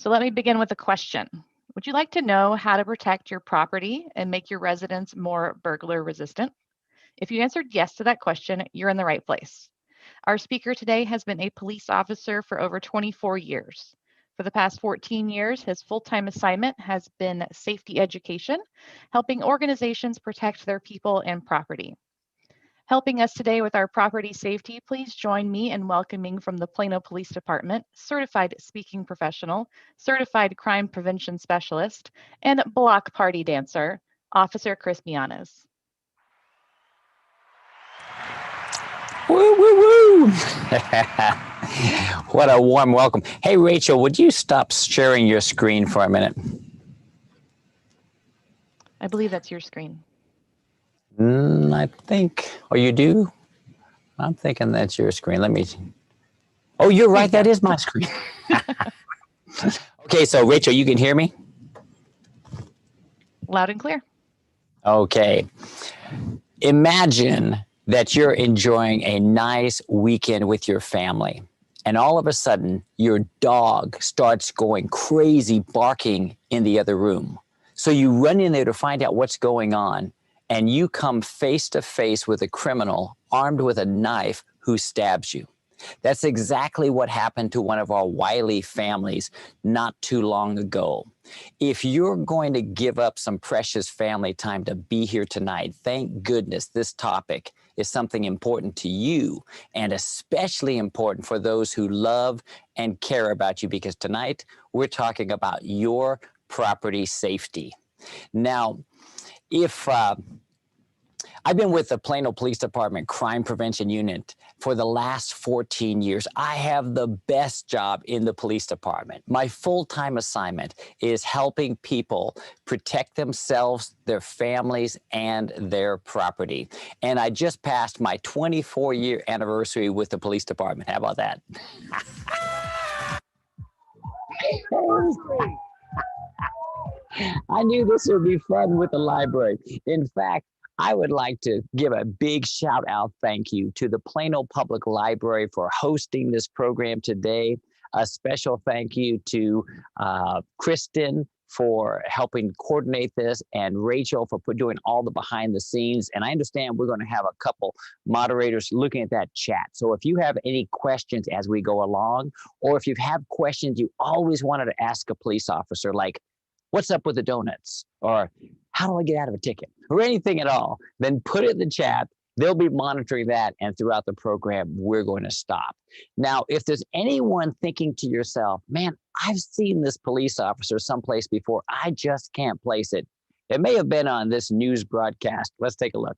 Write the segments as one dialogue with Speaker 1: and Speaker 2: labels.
Speaker 1: So let me begin with a question. Would you like to know how to protect your property and make your residence more burglar resistant? If you answered yes to that question, you're in the right place. Our speaker today has been a police officer for over 24 years. For the past 14 years, his full-time assignment has been safety education, helping organizations protect their people and property. Helping us today with our property safety, please join me in welcoming from the Plano Police Department, certified speaking professional, certified crime prevention specialist, and block party dancer, Officer Chris Bianez.
Speaker 2: Woo, woo, woo. What a warm welcome. Hey, Rachel, would you stop sharing your screen for a minute?
Speaker 1: I believe that's your screen.
Speaker 2: I think, or you do? I'm thinking that's your screen. Let me. Oh, you're right. That is my screen. Okay, so Rachel, you can hear me?
Speaker 1: Loud and clear.
Speaker 2: Okay. Imagine that you're enjoying a nice weekend with your family, and all of a sudden, your dog starts going crazy, barking in the other room. So you run in there to find out what's going on, and you come face to face with a criminal armed with a knife who stabs you. That's exactly what happened to one of our Wiley families not too long ago. If you're going to give up some precious family time to be here tonight, thank goodness this topic is something important to you, and especially important for those who love and care about you, because tonight we're talking about your property safety. Now, if I've been with the Plano Police Department Crime Prevention Unit for the last 14 years. I have the best job in the police department. My full-time assignment is helping people protect themselves, their families, and their property. And I just passed my 24-year anniversary with the police department. How about that? I knew this would be fun with the library. In fact, I would like to give a big shout out thank you to the Plano Public Library for hosting this program today. A special thank you to Kristen for helping coordinate this, and Rachel for doing all the behind the scenes. And I understand we're going to have a couple moderators looking at that chat. So if you have any questions as we go along, or if you have questions you always wanted to ask a police officer, like, what's up with the donuts? Or how do I get out of a ticket? Or anything at all, then put it in the chat. They'll be monitoring that, and throughout the program, we're going to stop. Now, if there's anyone thinking to yourself, man, I've seen this police officer someplace before, I just can't place it. It may have been on this news broadcast. Let's take a look.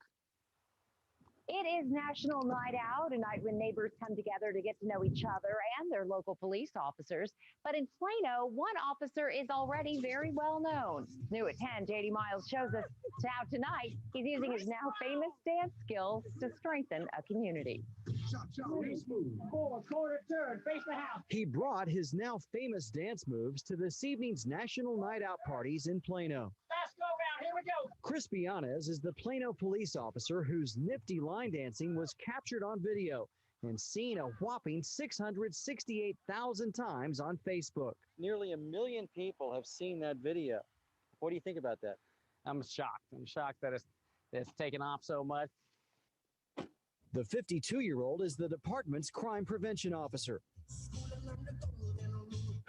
Speaker 3: It is National Night Out, a night when neighbors come together to get to know each other and their local police officers. But in Plano, one officer is already very well known. New at 10, JD Miles shows us how tonight he's using his now famous dance skills to strengthen a community.
Speaker 4: He brought his now famous dance moves to this evening's National Night Out parties in Plano.
Speaker 5: Last go round, here we go.
Speaker 4: Chris Bianez is the Plano police officer whose nifty line dancing was captured on video and seen a whopping 668,000 times on Facebook.
Speaker 6: Nearly 1 million people have seen that video. What do you think about that?
Speaker 7: I'm shocked. I'm shocked that it's taken off so much.
Speaker 4: The 52-year-old is the department's crime prevention officer,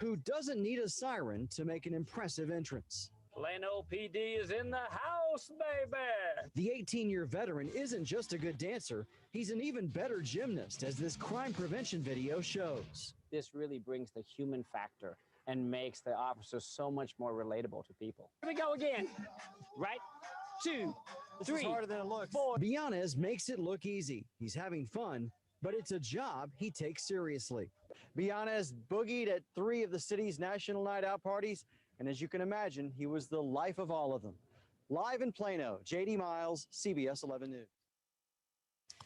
Speaker 4: who doesn't need a siren to make an impressive entrance.
Speaker 5: Plano PD is in the house, baby.
Speaker 4: The 18-year veteran isn't just a good dancer, he's an even better gymnast, as this crime prevention video shows.
Speaker 7: This really brings the human factor and makes the officer so much more relatable to people.
Speaker 5: Here we go again. Right, 2, 3,
Speaker 4: harder than it looks.
Speaker 5: 4.
Speaker 4: Bianez makes it look easy. He's having fun, but it's a job he takes seriously.
Speaker 6: Bianez boogied at 3 of the city's National Night Out parties, and as you can imagine, he was the life of all of them. Live in Plano, JD Miles, CBS 11 News.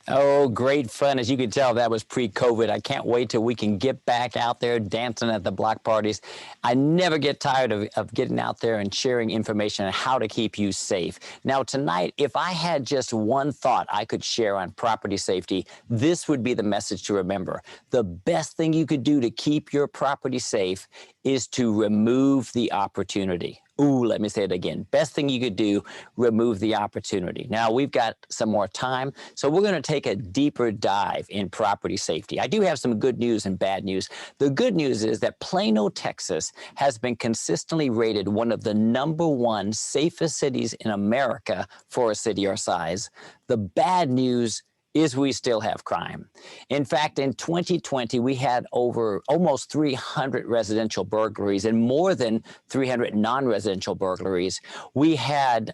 Speaker 2: Oh, great fun. As you can tell, that was pre-COVID. I can't wait till we can get back out there dancing at the block parties. I never get tired of getting out there and sharing information on how to keep you safe. Now, tonight, if I had just one thought I could share on property safety, this would be the message to remember. The best thing you could do to keep your property safe is to remove the opportunity. Ooh, let me say it again. Best thing you could do, remove the opportunity. Now, we've got some more time, so we're going to take a deeper dive in property safety. I do have some good news and bad news. The good news is that Plano, Texas has been consistently rated one of the #1 safest cities in America for a city our size. The bad news is we still have crime. In fact, in 2020, we had over almost 300 residential burglaries and more than 300 non-residential burglaries. We had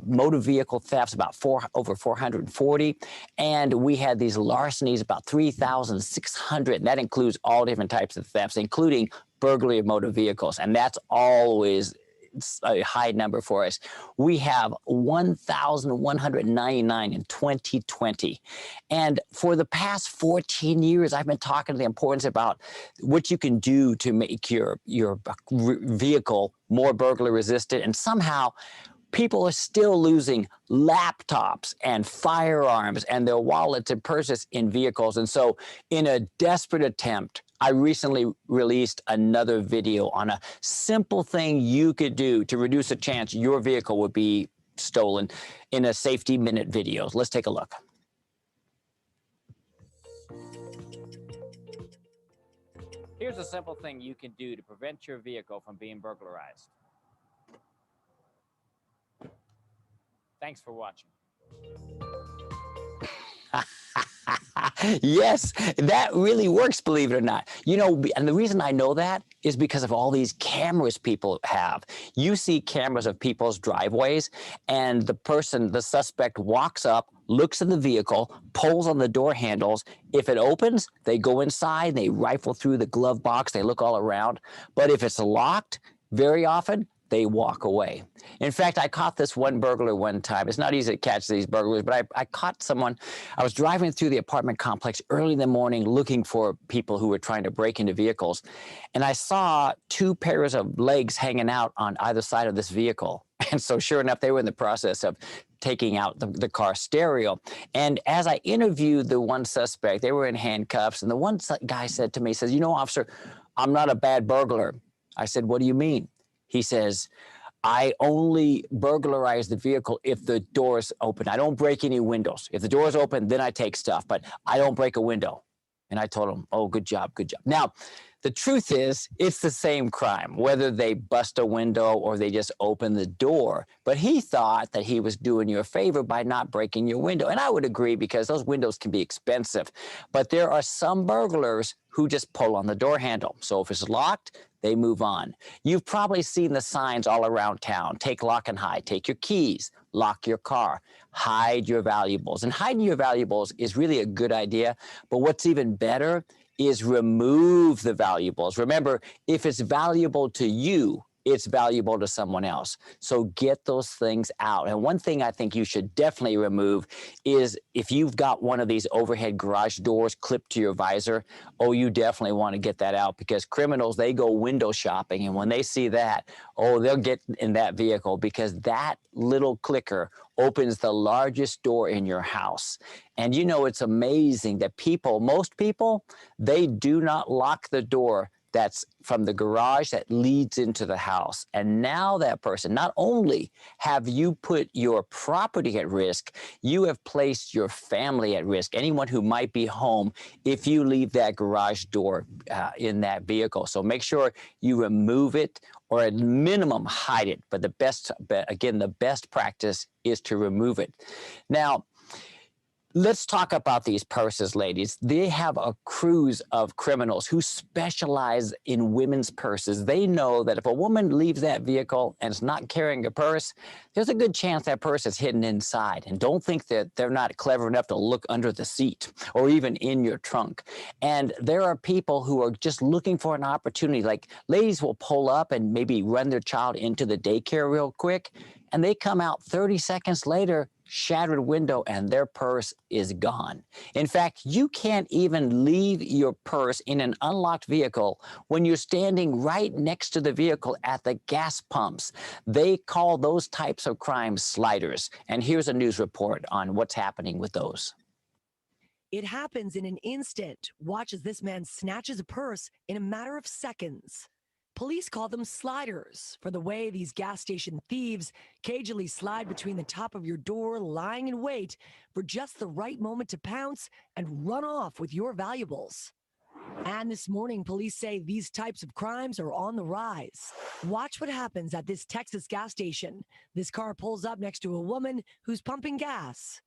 Speaker 2: motor vehicle thefts, over 440, and we had these larcenies, about 3,600. And that includes all different types of thefts, including burglary of motor vehicles, and that's always a high number for us. We have 1,199 in 2020. And for the past 14 years, I've been talking to the importance about what you can do to make your vehicle more burglar resistant. And somehow people are still losing laptops and firearms and their wallets and purses in vehicles. And so in a desperate attempt, I recently released another video on a simple thing you could do to reduce the chance your vehicle would be stolen in a safety minute video. Let's take a look.
Speaker 7: Here's a simple thing you can do to prevent your vehicle from being burglarized. Thanks for watching.
Speaker 2: Yes, that really works, believe it or not. You know, and the reason I know that is because of all these cameras people have. You see cameras of people's driveways, and the suspect walks up, looks in the vehicle, pulls on the door handles. If it opens, they go inside, they rifle through the glove box, they look all around. But if it's locked, very often, they walk away. In fact, I caught this one burglar one time. It's not easy to catch these burglars, but I caught someone. I was driving through the apartment complex early in the morning looking for people who were trying to break into vehicles. And I saw 2 pairs of legs hanging out on either side of this vehicle. And so sure enough, they were in the process of taking out the car stereo. And as I interviewed the one suspect, they were in handcuffs. And the one guy said to me, he says, "You know, officer, I'm not a bad burglar." I said, "What do you mean?" He says, "I only burglarize the vehicle if the door's open. I don't break any windows. If the door's open, then I take stuff, but I don't break a window." And I told him, "Oh, good job, good job." Now, the truth is, it's the same crime, whether they bust a window or they just open the door. But he thought that he was doing you a favor by not breaking your window. And I would agree, because those windows can be expensive. But there are some burglars who just pull on the door handle. So if it's locked, they move on. You've probably seen the signs all around town. Take lock and hide. Take your keys. Lock your car. Hide your valuables. And hiding your valuables is really a good idea. But what's even better is remove the valuables. Remember, if it's valuable to you, it's valuable to someone else. So get those things out. And one thing I think you should definitely remove is if you've got one of these overhead garage doors clipped to your visor, oh, you definitely want to get that out, because criminals, they go window shopping. And when they see that, oh, they'll get in that vehicle, because that little clicker opens the largest door in your house. And you know, it's amazing that most people, they do not lock the door that's from the garage that leads into the house. And now that person, not only have you put your property at risk, you have placed your family at risk, anyone who might be home, if you leave that garage door in that vehicle. So make sure you remove it, or at minimum hide it. But again, the best practice is to remove it. Now, let's talk about these purses, ladies. They have a cruise of criminals who specialize in women's purses. They know that if a woman leaves that vehicle and is not carrying a purse, there's a good chance that purse is hidden inside. And don't think that they're not clever enough to look under the seat or even in your trunk. And there are people who are just looking for an opportunity. Like, ladies will pull up and maybe run their child into the daycare real quick, and they come out 30 seconds later shattered window, and their purse is gone. In fact, you can't even leave your purse in an unlocked vehicle when you're standing right next to the vehicle at the gas pumps. They call those types of crimes sliders. And here's a news report on what's happening with those.
Speaker 8: It happens in an instant. Watch as this man snatches a purse in a matter of seconds. Police call them sliders for the way these gas station thieves cagily slide between the top of your door, lying in wait for just the right moment to pounce and run off with your valuables. And this morning, police say these types of crimes are on the rise. Watch what happens at this Texas gas station. This car pulls up next to a woman who's pumping gas.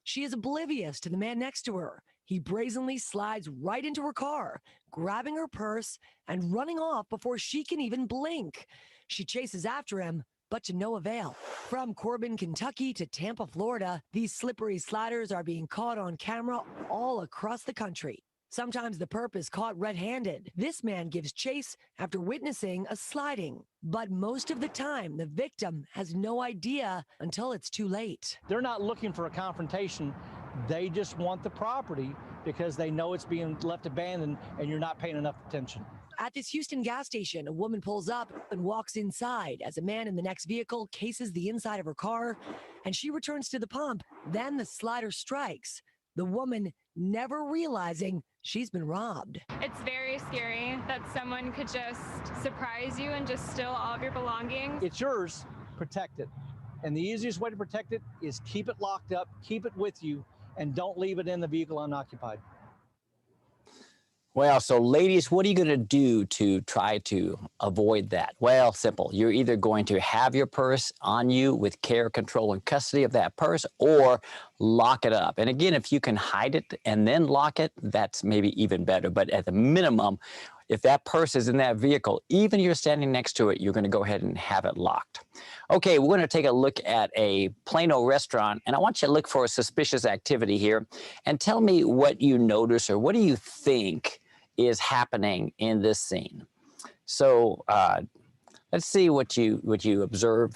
Speaker 8: She is oblivious to the man next to her. He brazenly slides right into her car, grabbing her purse and running off before she can even blink. She chases after him, but to no avail. From Corbin, Kentucky to Tampa, Florida, these slippery sliders are being caught on camera all across the country. Sometimes the perp is caught red-handed. This man gives chase after witnessing a sliding. But most of the time, the victim has no idea until it's too late.
Speaker 9: They're not looking for a confrontation. They just want the property because they know it's being left abandoned and you're not paying enough attention.
Speaker 8: At this Houston gas station, a woman pulls up and walks inside as a man in the next vehicle cases the inside of her car, and she returns to the pump. Then the slider strikes, the woman never realizing she's been robbed.
Speaker 10: It's very scary that someone could just surprise you and just steal all of your belongings.
Speaker 9: It's yours, protect it. And the easiest way to protect it is keep it locked up, keep it with you, and don't leave it in the vehicle unoccupied.
Speaker 2: Well, so ladies, what are you going to do to try to avoid that? Well, simple. You're either going to have your purse on you with care, control, and custody of that purse, or lock it up. And again, if you can hide it and then lock it, that's maybe even better. But at the minimum, if that purse is in that vehicle, even you're standing next to it, you're going to go ahead and have it locked. Okay, we're going to take a look at a Plano restaurant, and I want you to look for a suspicious activity here and tell me what you notice or what do you think is happening in this scene. So let's see what you observe.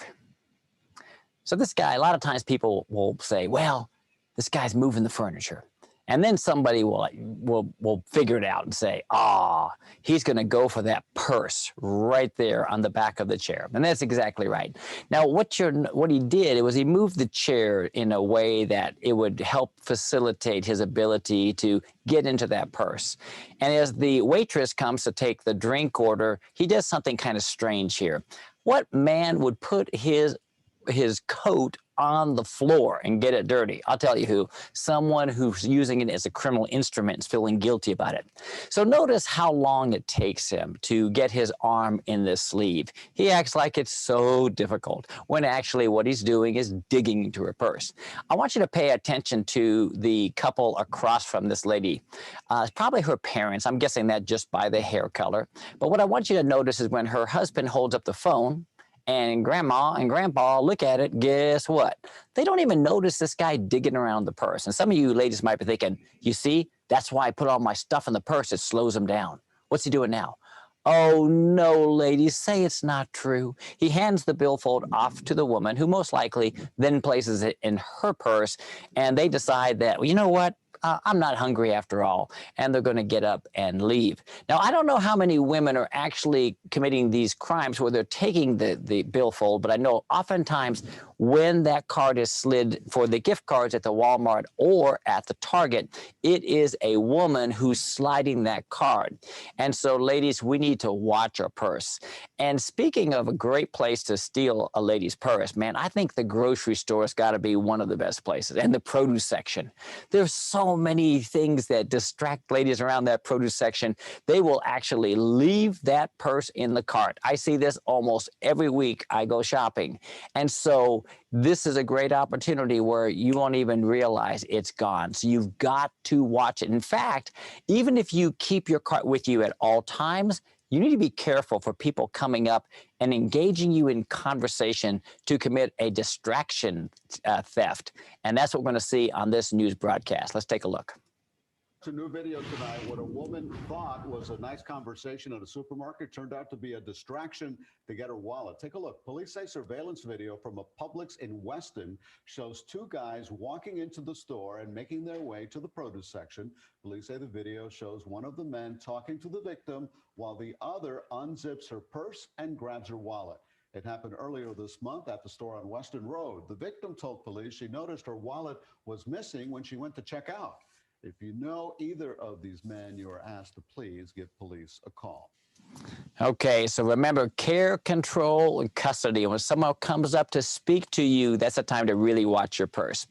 Speaker 2: So this guy, a lot of times people will say, well, this guy's moving the furniture. And then somebody will figure it out and say, he's going to go for that purse right there on the back of the chair. And that's exactly right. Now, what he did was he moved the chair in a way that it would help facilitate his ability to get into that purse. And as the waitress comes to take the drink order, he does something kind of strange here. What man would put his coat on the floor and get it dirty? I'll tell you who. Someone who's using it as a criminal instrument is feeling guilty about it. So notice how long it takes him to get his arm in this sleeve. He acts like it's so difficult when actually what he's doing is digging into her purse. I want you to pay attention to the couple across from this lady. It's probably her parents. I'm guessing that just by the hair color. But what I want you to notice is when her husband holds up the phone, and grandma and grandpa look at it, guess what? They don't even notice this guy digging around the purse. And some of you ladies might be thinking, you see, that's why I put all my stuff in the purse. It slows him down. What's he doing now? Oh, no, ladies, say it's not true. He hands the billfold off to the woman, who most likely then places it in her purse, and they decide that, well, you know what? I'm not hungry after all, and they're going to get up and leave. Now, I don't know how many women are actually committing these crimes where they're taking the billfold, but I know oftentimes when that card is slid for the gift cards at the Walmart or at the Target, it is a woman who's sliding that card. And so, ladies, we need to watch our purse. And speaking of a great place to steal a lady's purse, man, I think the grocery store has got to be one of the best places, and the produce section. There's so many things that distract ladies around that produce section. They will actually leave that purse in the cart. I see this almost every week I go shopping. And so this is a great opportunity where you won't even realize it's gone. So you've got to watch it. In fact, even if you keep your cart with you at all times, you need to be careful for people coming up and engaging you in conversation to commit a distraction theft. And that's what we're going to see on this news broadcast. Let's take a look.
Speaker 11: A new video tonight. What a woman thought was a nice conversation at a supermarket turned out to be a distraction to get her wallet. Take a look. Police say surveillance video from a Publix in Weston shows two guys walking into the store and making their way to the produce section. Police say the video shows one of the men talking to the victim while the other unzips her purse and grabs her wallet. It happened earlier this month at the store on Weston Road. The victim told police she noticed her wallet was missing when she went to check out. If you know either of these men, you are asked to please give police a call.
Speaker 2: Okay, so remember, care, control, and custody. When someone comes up to speak to you, that's the time to really watch your purse.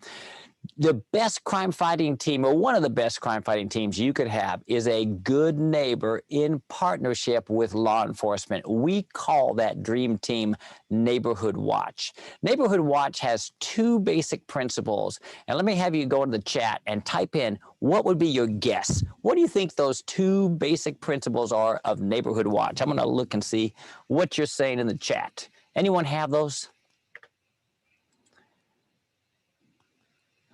Speaker 2: The best crime-fighting team, or one of the best crime-fighting teams you could have, is a good neighbor in partnership with law enforcement. We call that dream team Neighborhood Watch. Neighborhood Watch has two basic principles, and let me have you go to the chat and type in what would be your guess. What do you think those two basic principles are of Neighborhood Watch? I'm going to look and see what you're saying in the chat. Anyone have those?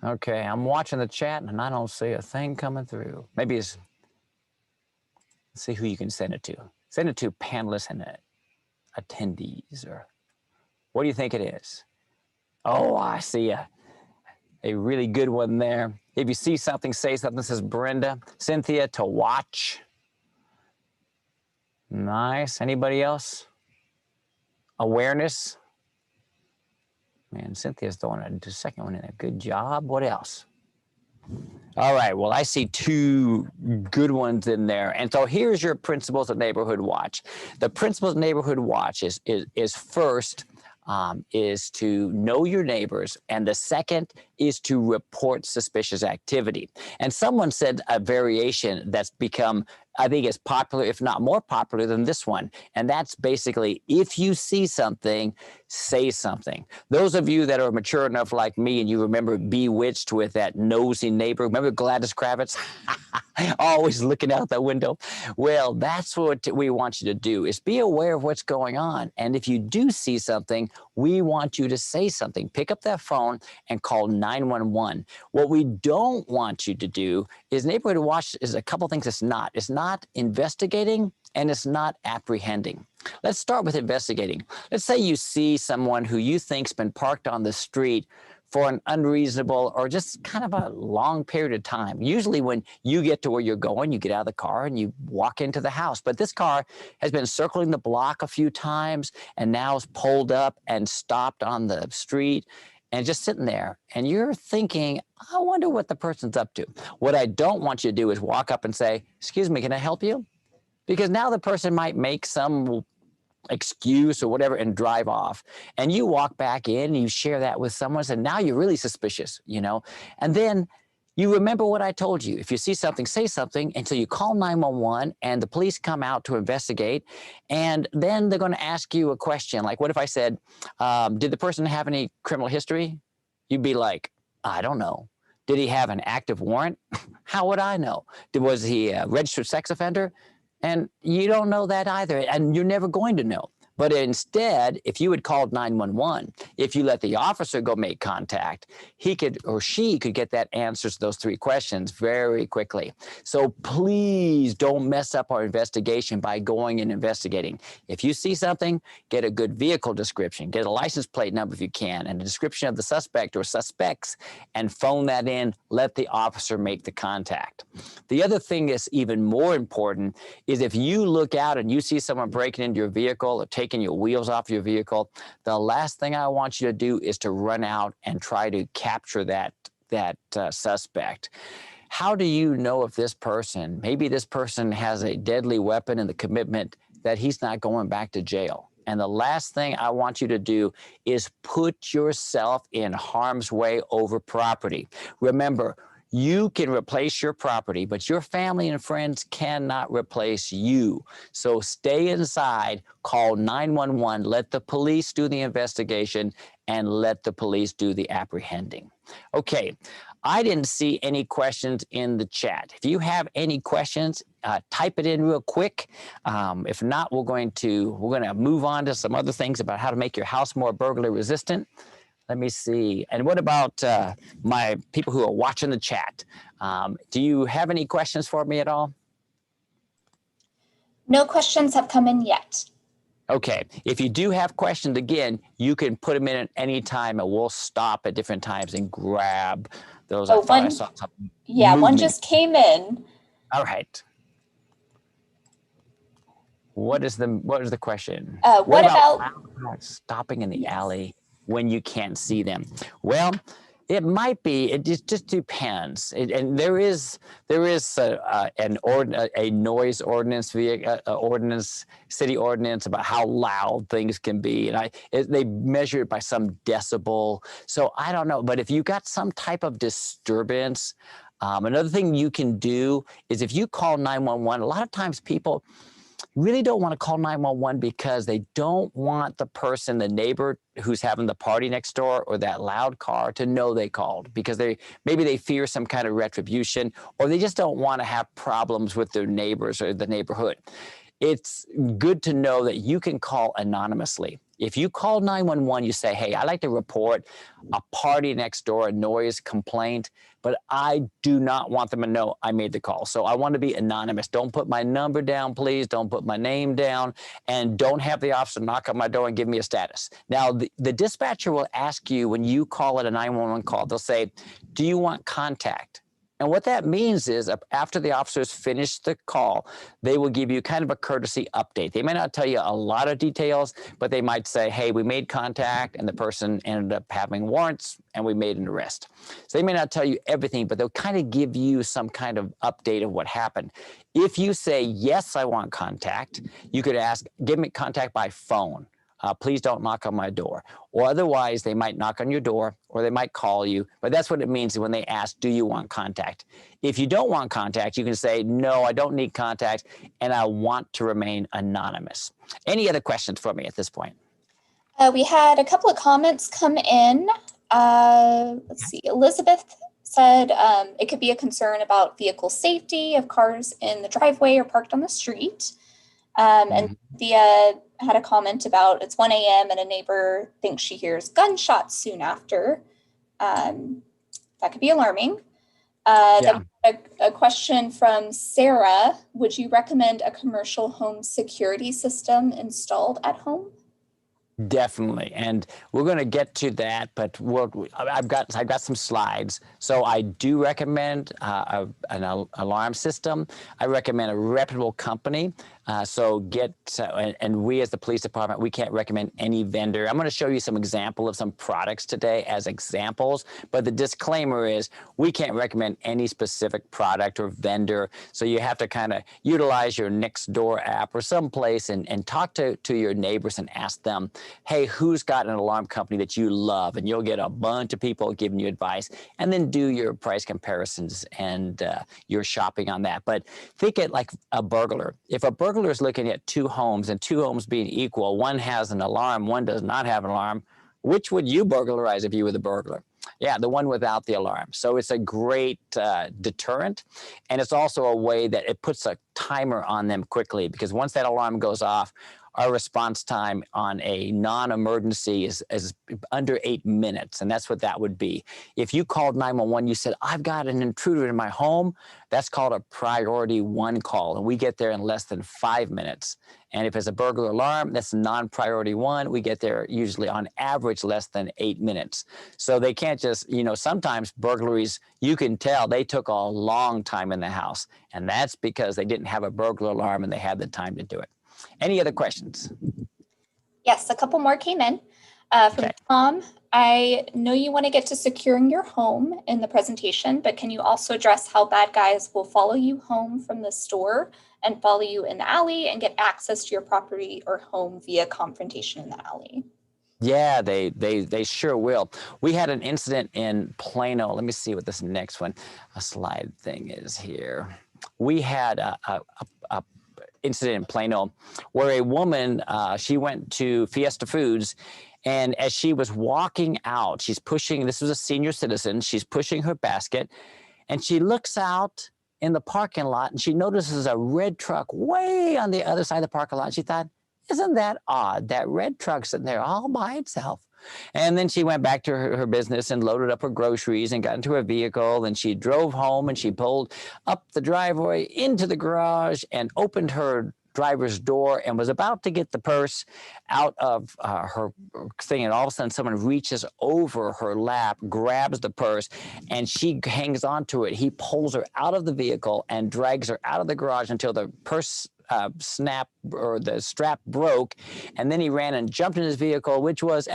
Speaker 2: Okay, I'm watching the chat and I don't see a thing coming through. Maybe it's, let's see who you can send it to. Send it to panelists and attendees, or what do you think it is? Oh, I see a really good one there. If you see something, say something, says Brenda. Cynthia, to watch. Nice. Anybody else? Awareness. Man, Cynthia's throwing the second one in a good job. What else? All right, well, I see two good ones in there. And so here's your principles of Neighborhood Watch. The principles of Neighborhood Watch is first, is to know your neighbors, and the second is to report suspicious activity. And someone said a variation that's become, I think, as popular, if not more popular than this one, and that's basically, if you see something, say something. Those of you that are mature enough like me and you remember Bewitched with that nosy neighbor, remember Gladys Kravitz? Always looking out that window. Well, that's what we want you to do, is be aware of what's going on. And if you do see something, we want you to say something. Pick up that phone and call 911. What we don't want you to do is, Neighborhood Watch is a couple things it's not. It's not investigating and it's not apprehending. Let's start with investigating. Let's say you see someone who you think's been parked on the street for an unreasonable or just kind of a long period of time. Usually when you get to where you're going, you get out of the car and you walk into the house. But this car has been circling the block a few times and now is pulled up and stopped on the street and just sitting there. And you're thinking, I wonder what the person's up to. What I don't want you to do is walk up and say, excuse me, can I help you? Because now the person might make some excuse or whatever and drive off. And you walk back in and you share that with someone, and now you're really suspicious, you know? And then you remember what I told you. If you see something, say something until you call 911 and the police come out to investigate. And then they're going to ask you a question. Like, what if I said, did the person have any criminal history? You'd be like, I don't know. Did he have an active warrant? How would I know? Was he a registered sex offender? And you don't know that either, and you're never going to know. But instead, if you had called 911, if you let the officer go make contact, he could or she could get that answers to those three questions very quickly. So please don't mess up our investigation by going and investigating. If you see something, get a good vehicle description, get a license plate number if you can, and a description of the suspect or suspects, and phone that in, let the officer make the contact. The other thing that's even more important is if you look out and you see someone breaking into your vehicle or taking your wheels off your vehicle, the last thing I want you to do is to run out and try to capture that suspect. How do you know if this person, maybe this person has a deadly weapon and the commitment that he's not going back to jail? And the last thing I want you to do is put yourself in harm's way over property. Remember, you can replace your property, but your family and friends cannot replace you. So stay inside, call 911, let the police do the investigation, and let the police do the apprehending. Okay, I didn't see any questions in the chat. If you have any questions, type it in real quick. If not, we're going to move on to some other things about how to make your house more burglar resistant. Let me see. And what about my people who are watching the chat? Do you have any questions for me at all?
Speaker 12: No questions have come in yet.
Speaker 2: Okay, if you do have questions, again, you can put them in at any time and we'll stop at different times and grab those.
Speaker 12: Oh,
Speaker 2: I thought I saw something.
Speaker 12: Yeah, one
Speaker 2: Movement.
Speaker 12: just came in.
Speaker 2: All right. What is the question?
Speaker 12: What about
Speaker 2: loud stopping in the alley when you can't see them? Well, it might be. It just depends. And there is a noise ordinance, city ordinance about how loud things can be, and they measure it by some decibel. So I don't know, but if you got some type of disturbance, another thing you can do is if you call 911. A lot of times people really don't want to call 911 because they don't want the neighbor who's having the party next door or that loud car to know they called, because maybe they fear some kind of retribution, or they just don't want to have problems with their neighbors or the neighborhood. It's good to know that you can call anonymously. If you call 911, you say, hey, I'd like to report a party next door, a noise complaint, but I do not want them to know I made the call. So I want to be anonymous. Don't put my number down, please. Don't put my name down, and don't have the officer knock on my door and give me a status. Now, the dispatcher will ask you when you call it a 911 call, they'll say, do you want contact? And what that means is after the officers finish the call, they will give you kind of a courtesy update. They may not tell you a lot of details, but they might say, hey, we made contact and the person ended up having warrants and we made an arrest. So they may not tell you everything, but they'll kind of give you some kind of update of what happened. If you say, yes, I want contact, you could ask, give me contact by phone. Please don't knock on my door. Or otherwise, they might knock on your door or they might call you. But that's what it means when they ask, do you want contact? If you don't want contact, you can say, no, I don't need contact, and I want to remain anonymous. Any other questions for me at this point?
Speaker 12: We had a couple of comments come in. Let's see. Elizabeth said it could be a concern about vehicle safety of cars in the driveway or parked on the street. And Thea had a comment about it's 1 a.m. and a neighbor thinks she hears gunshots soon after. That could be alarming. Then a question from Sarah. Would you recommend a commercial home security system installed at home?
Speaker 2: Definitely, and we're going to get to that, but I've got some slides. So I do recommend an alarm system. I recommend a reputable company. And we as the police department, we can't recommend any vendor. I'm going to show you some example of some products today as examples, but the disclaimer is we can't recommend any specific product or vendor. So you have to kind of utilize your Nextdoor app or someplace and talk to your neighbors and ask them, hey, who's got an alarm company that you love? And you'll get a bunch of people giving you advice, and then do your price comparisons and your shopping on that. But think it like a burglar. If a burglar is looking at two homes and two homes being equal, one has an alarm, one does not have an alarm, which would you burglarize if you were the burglar? Yeah, the one without the alarm. So it's a great deterrent. And it's also a way that it puts a timer on them quickly, because once that alarm goes off, our response time on a non-emergency is under 8 minutes, and that's what that would be. If you called 911, you said, I've got an intruder in my home, that's called a priority 1 call, and we get there in less than 5 minutes. And if it's a burglar alarm, that's non-priority 1. We get there usually on average less than 8 minutes. So they can't just, sometimes burglaries, you can tell they took a long time in the house, and that's because they didn't have a burglar alarm and they had the time to do it. Any other questions?
Speaker 12: Yes, a couple more came in. From Tom, I know you want to get to securing your home in the presentation, but can you also address how bad guys will follow you home from the store and follow you in the alley and get access to your property or home via confrontation in the alley?
Speaker 2: Yeah, they sure will. We had an incident in Plano. Let me see what this next one, a slide thing is here. We had a incident in Plano where a woman, she went to Fiesta Foods, and as she was walking out, she's pushing, this was a senior citizen, she's pushing her basket, and she looks out in the parking lot and she notices a red truck way on the other side of the parking lot. She thought, isn't that odd? That red truck sitting there all by itself. And then she went back to her business and loaded up her groceries and got into her vehicle, and she drove home and she pulled up the driveway into the garage and opened her driver's door and was about to get the purse out of her thing, and all of a sudden someone reaches over her lap, grabs the purse, and she hangs on to it. He pulls her out of the vehicle and drags her out of the garage until the purse snap or the strap broke, and then he ran and jumped in his vehicle, which was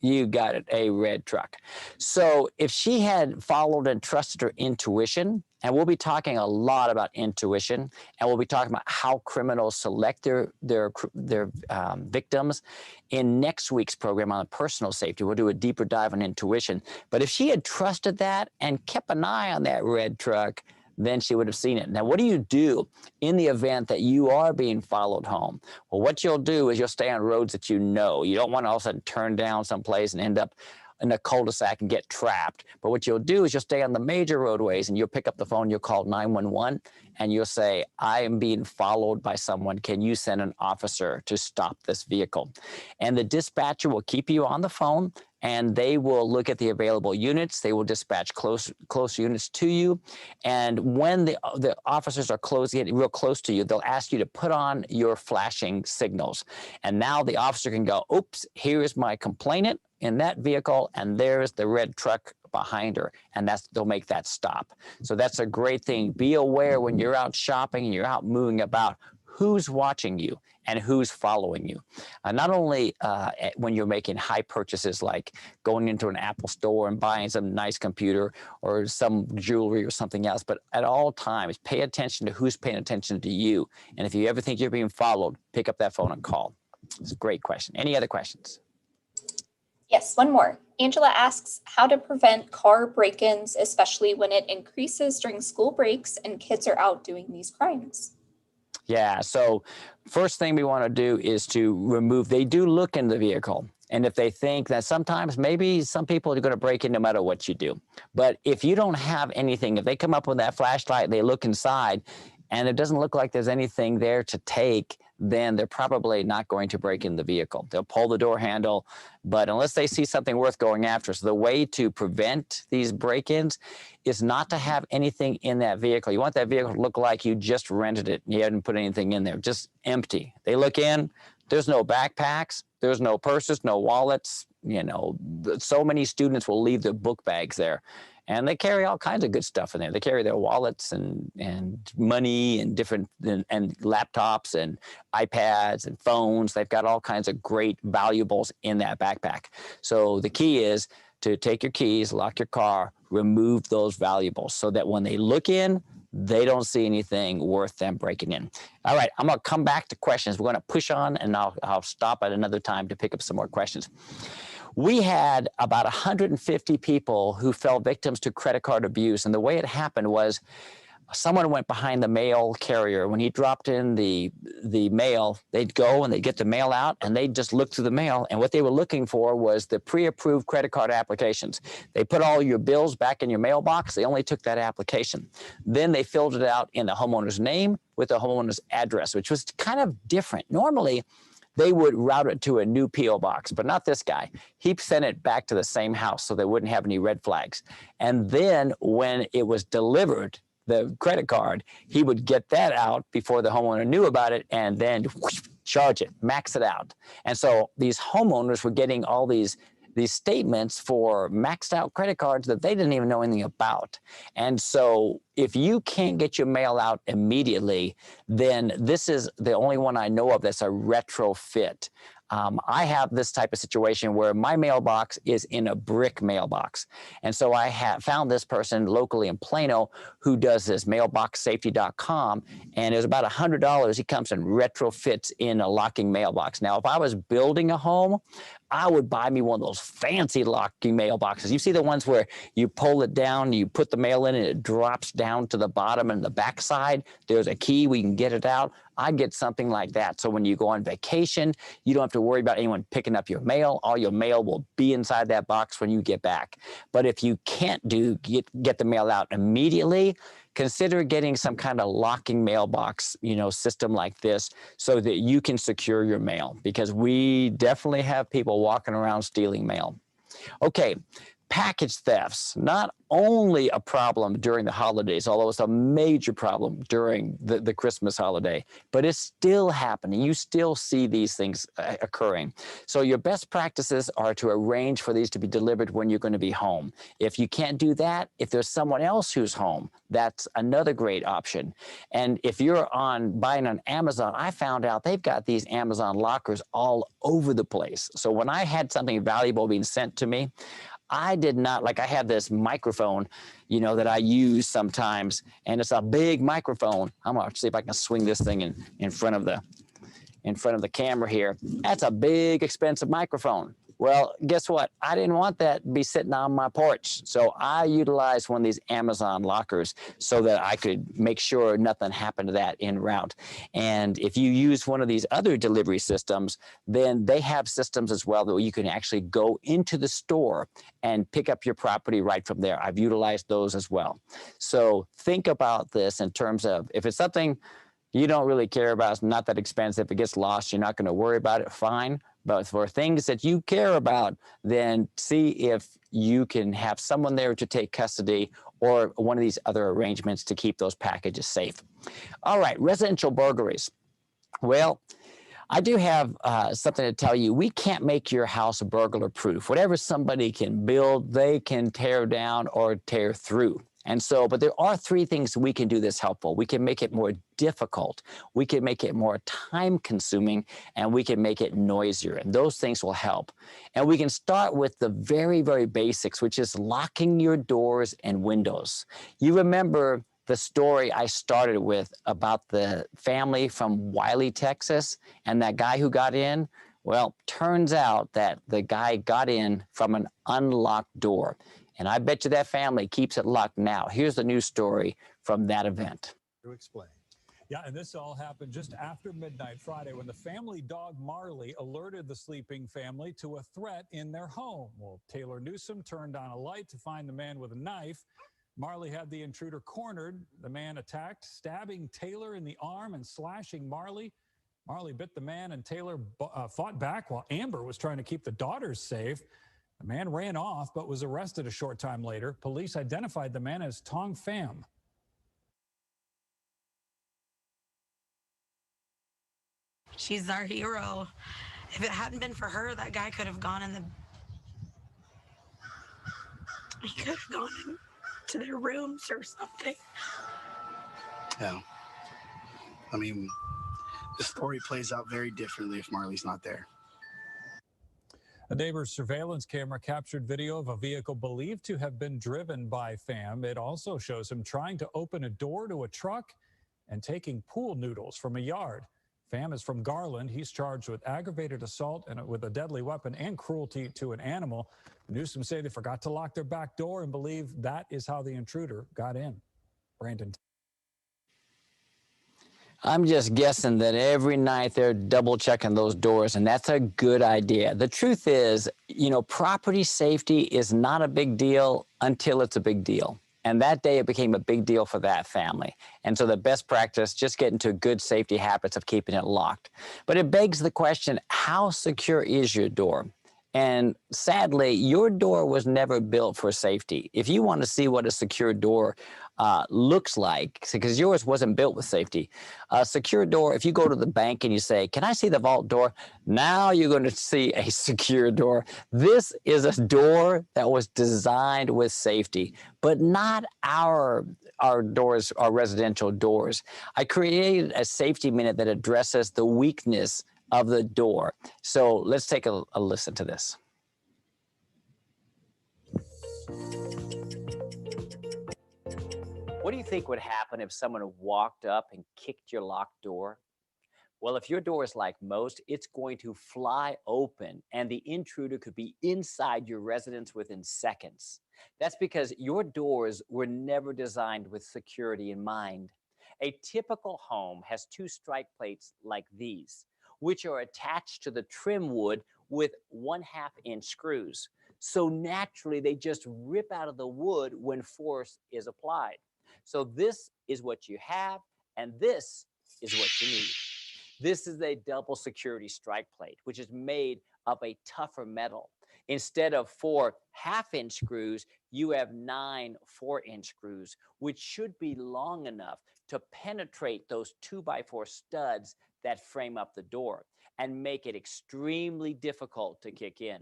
Speaker 2: you got it, a red truck. So if she had followed and trusted her intuition, and we'll be talking a lot about intuition, and we'll be talking about how criminals select their victims in next week's program on personal safety. We'll do a deeper dive on intuition. But if she had trusted that and kept an eye on that red truck, then she would have seen it. Now, what do you do in the event that you are being followed home? Well, what you'll do is you'll stay on roads that you know. You don't want to all of a sudden turn down someplace and end up in a cul-de-sac and get trapped. But what you'll do is you'll stay on the major roadways, and you'll pick up the phone, you'll call 911, and you'll say, I am being followed by someone. Can you send an officer to stop this vehicle? And the dispatcher will keep you on the phone, and they will look at the available units. They will dispatch close units to you. And when the officers are getting real close to you, they'll ask you to put on your flashing signals. And now the officer can go, oops, here's my complainant in that vehicle, and there's the red truck behind her, and they'll make that stop. So that's a great thing. Be aware when you're out shopping and you're out moving about, who's watching you and who's following you. Not only when you're making high purchases like going into an Apple store and buying some nice computer or some jewelry or something else, but at all times, pay attention to who's paying attention to you. And if you ever think you're being followed, pick up that phone and call. It's a great question. Any other questions?
Speaker 12: Yes, one more. Angela asks how to prevent car break-ins, especially when it increases during school breaks and kids are out doing these crimes.
Speaker 2: Yeah, so first thing we want to do is to they do look in the vehicle. And if they think that sometimes maybe some people are going to break in no matter what you do. But if you don't have anything, if they come up with that flashlight, they look inside, and it doesn't look like there's anything there to take, then they're probably not going to break in the vehicle. They'll pull the door handle, but unless they see something worth going after. So the way to prevent these break-ins is not to have anything in that vehicle. You want that vehicle to look like you just rented it. You hadn't put anything in there, just empty. They look in, there's no backpacks, there's no purses, no wallets. So many students will leave their book bags there. And they carry all kinds of good stuff in there. They carry their wallets and money and different and laptops and iPads and phones. They've got all kinds of great valuables in that backpack. So the key is to take your keys, lock your car, remove those valuables so that when they look in, they don't see anything worth them breaking in. All right, I'm going to come back to questions. We're going to push on, and I'll stop at another time to pick up some more questions. We had about 150 people who fell victims to credit card abuse. And the way it happened was someone went behind the mail carrier. When he dropped in the mail, they'd go and they'd get the mail out, and they'd just look through the mail. And what they were looking for was the pre-approved credit card applications. They put all your bills back in your mailbox. They only took that application. Then they filled it out in the homeowner's name with the homeowner's address, which was kind of different. Normally, they would route it to a new P.O. box, but not this guy. He sent it back to the same house so they wouldn't have any red flags. And then when it was delivered, the credit card, he would get that out before the homeowner knew about it and then whoosh, charge it, max it out. And so these homeowners were getting all these statements for maxed out credit cards that they didn't even know anything about. And so if you can't get your mail out immediately, then this is the only one I know of that's a retrofit. I have this type of situation where my mailbox is in a brick mailbox. And so I have found this person locally in Plano who does this, mailboxsafety.com, and it's about $100. He comes and retrofits in a locking mailbox. Now, if I was building a home, I would buy me one of those fancy locking mailboxes. You see the ones where you pull it down, you put the mail in, and it drops down to the bottom, and the backside, there's a key, we can get it out. I'd get something like that. So when you go on vacation, you don't have to worry about anyone picking up your mail. All your mail will be inside that box when you get back. But if you can't get the mail out immediately, consider getting some kind of locking mailbox, system like this so that you can secure your mail, because we definitely have people walking around stealing mail. Okay, package thefts, not only a problem during the holidays, although it's a major problem during the Christmas holiday, but it's still happening. You still see these things occurring. So your best practices are to arrange for these to be delivered when you're going to be home. If you can't do that, if there's someone else who's home, that's another great option. And if you're buying on Amazon, I found out they've got these Amazon lockers all over the place. So when I had something valuable being sent to me, I did not, I have this microphone, that I use sometimes, and it's a big microphone. I'm gonna see if I can swing this thing in front of the camera here. That's a big, expensive microphone. Well, guess what? I didn't want that to be sitting on my porch. So I utilized one of these Amazon lockers so that I could make sure nothing happened to that en route. And if you use one of these other delivery systems, then they have systems as well that you can actually go into the store and pick up your property right from there. I've utilized those as well. So think about this in terms of, if it's something you don't really care about, it's not that expensive, if it gets lost, you're not going to worry about it, fine. But for things that you care about, then see if you can have someone there to take custody, or one of these other arrangements to keep those packages safe. All right, residential burglaries. Well, I do have something to tell you. We can't make your house burglar proof. Whatever somebody can build, they can tear down or tear through. And so, but there are three things we can do that's helpful. We can make it more difficult, we can make it more time consuming, and we can make it noisier. And those things will help. And we can start with the very, very basics, which is locking your doors and windows. You remember the story I started with about the family from Wiley, Texas, and that guy who got in? Well, turns out that the guy got in from an unlocked door. And I bet you that family keeps it locked now. Here's the news story from that event.
Speaker 13: To explain. Yeah, and this all happened just after midnight Friday when the family dog Marley alerted the sleeping family to a threat in their home. Well, Taylor Newsom turned on a light to find the man with a knife. Marley had the intruder cornered. The man attacked, stabbing Taylor in the arm and slashing Marley. Marley bit the man, and Taylor fought back while Amber was trying to keep the daughters safe. The man ran off but was arrested a short time later. Police identified the man as Tong Pham.
Speaker 14: She's our hero. If it hadn't been for her, that guy could have gone he could have gone into their rooms or something.
Speaker 15: Yeah. I mean, the story plays out very differently if Marley's not there.
Speaker 13: A neighbor's surveillance camera captured video of a vehicle believed to have been driven by Pham. It also shows him trying to open a door to a truck and taking pool noodles from a yard. Pham is from Garland. He's charged with aggravated assault and with a deadly weapon and cruelty to an animal. Newsom say they forgot to lock their back door and believe that is how the intruder got in. Brandon.
Speaker 2: I'm just guessing that every night they're double checking those doors, and that's a good idea. The truth is, property safety is not a big deal until it's a big deal. And that day it became a big deal for that family. And so the best practice, just get into good safety habits of keeping it locked. But it begs the question, how secure is your door? And sadly, your door was never built for safety. If you want to see what a secure door looks like, because yours wasn't built with safety. A secure door, if you go to the bank and you say, can I see the vault door? Now you're going to see a secure door. This is a door that was designed with safety, but not our doors, our residential doors. I created a safety minute that addresses the weakness of the door. So let's take a listen to this. What do you think would happen if someone walked up and kicked your locked door? Well, if your door is like most, it's going to fly open and the intruder could be inside your residence within seconds. That's because your doors were never designed with security in mind. A typical home has two strike plates like these, which are attached to the trim wood with 1/2 inch screws. So naturally, they just rip out of the wood when force is applied. So this is what you have, and this is what you need. This is a double security strike plate, which is made of a tougher metal. Instead of 4 half-inch screws, you have 9 4-inch screws, which should be long enough to penetrate those 2x4 studs that frame up the door and make it extremely difficult to kick in.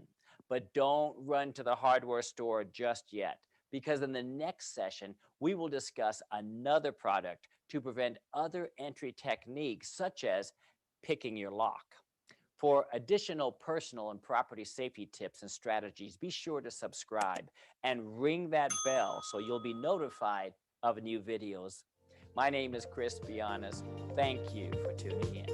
Speaker 2: But don't run to the hardware store just yet, because in the next session, we will discuss another product to prevent other entry techniques, such as picking your lock. For additional personal and property safety tips and strategies, be sure to subscribe and ring that bell so you'll be notified of new videos. My name is Chris Bianez. Thank you for tuning in.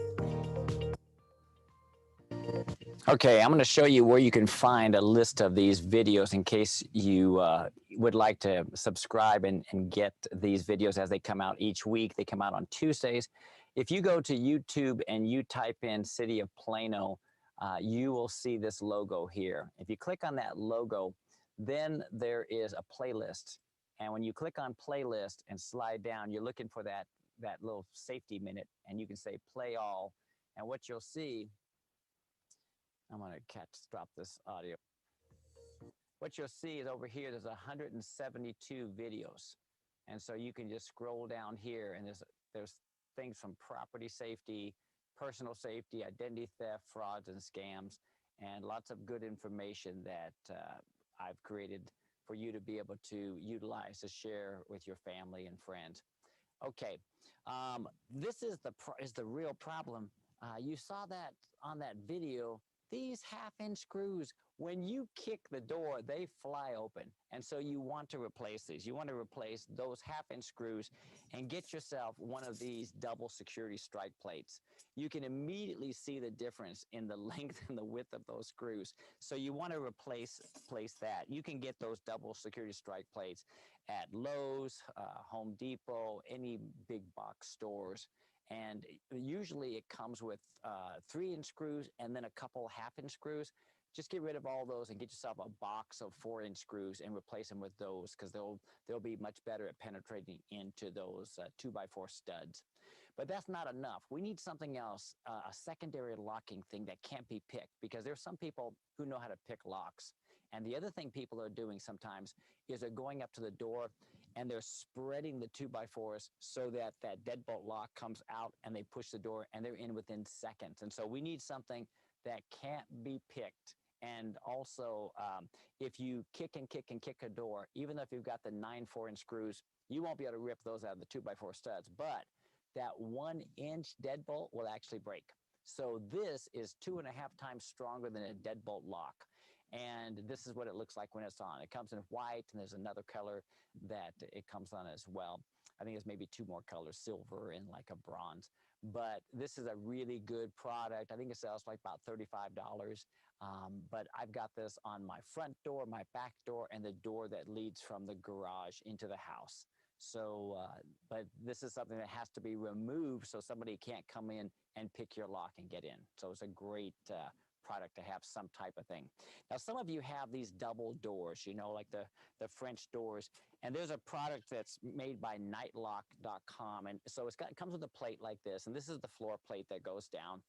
Speaker 2: Okay, I'm going to show you where you can find a list of these videos in case you would like to subscribe and get these videos as they come out each week. They come out on Tuesdays. If you go to YouTube and you type in City of Plano, you will see this logo here. If you click on that logo, then there is a playlist. And when you click on playlist and slide down, you're looking for that little safety minute, and you can say play all. And what you'll see, I'm going to stop this audio. What you'll see is over here, there's 172 videos. And so you can just scroll down here, and there's things from property safety, personal safety, identity theft, frauds, and scams, and lots of good information that I've created for you to be able to utilize to share with your family and friends. Okay, this is the real problem. You saw that on that video. These half-inch screws, when you kick the door, they fly open. And so you want to replace these. You want to replace those half-inch screws and get yourself one of these double security strike plates. You can immediately see the difference in the length and the width of those screws. So you want to replace that. You can get those double security strike plates at Lowe's, Home Depot, any big box stores. And usually it comes with 3-inch screws and then a couple half-inch screws. Just get rid of all those and get yourself a box of 4-inch screws and replace them with those, because they'll be much better at penetrating into those 2x4 studs. But that's not enough. We need something else, a secondary locking thing that can't be picked, because there's some people who know how to pick locks. And the other thing people are doing sometimes is they're going up to the door and they're spreading the 2x4s so that deadbolt lock comes out, and they push the door and they're in within seconds. And so we need something that can't be picked. And also, if you kick and kick and kick a door, even though if you've got the 9 4-inch screws, you won't be able to rip those out of the 2x4 studs. But that 1-inch deadbolt will actually break. So this is 2.5 times stronger than a deadbolt lock. And this is what it looks like when it's on. It comes in white, and there's another color that it comes on as well. I think there's maybe 2 more colors, silver and like a bronze. But this is a really good product. I think it sells like about $35. But I've got this on my front door, my back door, and the door that leads from the garage into the house. So, but this is something that has to be removed so somebody can't come in and pick your lock and get in. So it's a great product to have some type of thing. Now, some of you have these double doors, you know, like the French doors, and there's a product that's made by nightlock.com. And so it comes with a plate like this, and this is the floor plate that goes down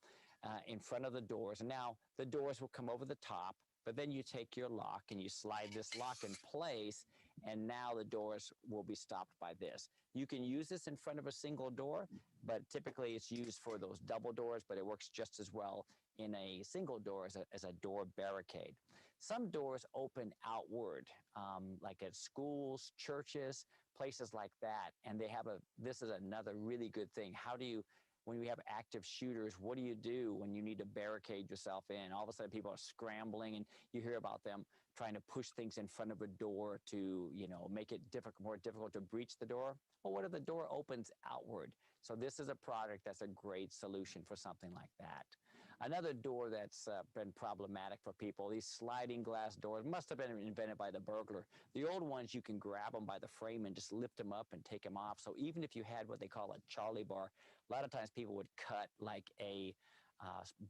Speaker 2: in front of the doors. And now the doors will come over the top, but then you take your lock and you slide this lock in place, and now the doors will be stopped by this. You can use this in front of a single door, but typically it's used for those double doors, but it works just as well in a single door as a door barricade. Some doors open outward, like at schools, churches, places like that, and this is another really good thing. How do you, when you have active shooters, what do you do when you need to barricade yourself in? All of a sudden people are scrambling, and you hear about them trying to push things in front of a door to, you know, make it more difficult to breach the door. Well, what if the door opens outward? So this is a product that's a great solution for something like that. Another door that's been problematic for people, these sliding glass doors, must have been invented by the burglar. The old ones, you can grab them by the frame and just lift them up and take them off. So even if you had what they call a Charlie bar, a lot of times people would cut like a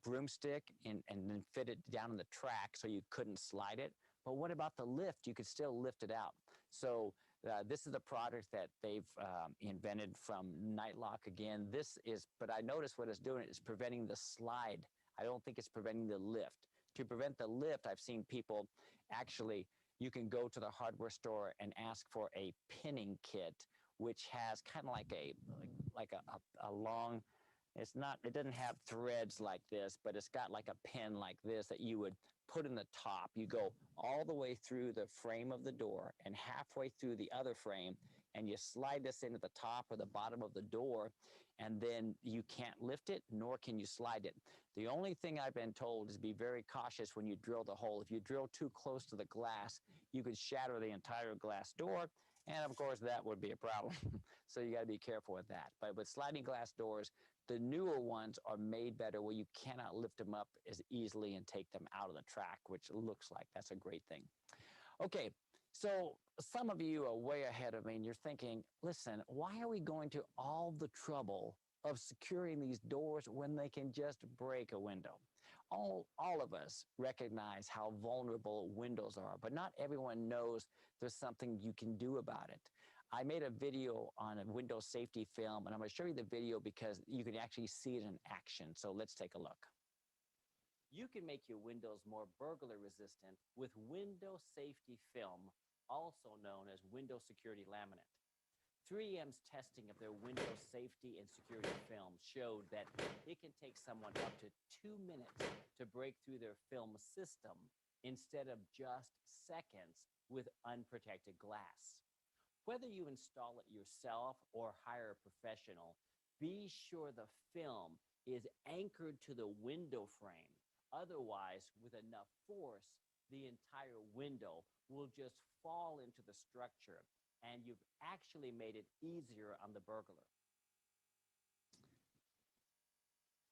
Speaker 2: broomstick and then fit it down in the track so you couldn't slide it. But what about the lift? You could still lift it out. So This is the product that they've invented from Nightlock. Again, but I notice what it's doing is preventing the slide. I don't think it's preventing the lift. To prevent the lift, I've seen people actually, you can go to the hardware store and ask for a pinning kit, which has kind of like a long, it doesn't have threads like this, but it's got like a pin like this that you would put in the top. You go all the way through the frame of the door and halfway through the other frame, and you slide this into the top or the bottom of the door, and then you can't lift it, nor can you slide it. The only thing I've been told is be very cautious when you drill the hole. If you drill too close to the glass, you could shatter the entire glass door, and of course that would be a problem. So you got to be careful with that. But with sliding glass doors, the newer ones are made better where you cannot lift them up as easily and take them out of the track, which looks like that's a great thing. Okay, so some of you are way ahead of me and you're thinking, listen, why are we going to all the trouble of securing these doors when they can just break a window? All of us recognize how vulnerable windows are, but not everyone knows there's something you can do about it. I made a video on a window safety film, and I'm going to show you the video because you can actually see it in action. So let's take a look. You can make your windows more burglar resistant with window safety film, also known as window security laminate. 3M's testing of their window safety and security film showed that it can take someone up to 2 minutes to break through their film system instead of just seconds with unprotected glass. Whether you install it yourself or hire a professional, be sure the film is anchored to the window frame. Otherwise, with enough force, the entire window will just fall into the structure, and you've actually made it easier on the burglar.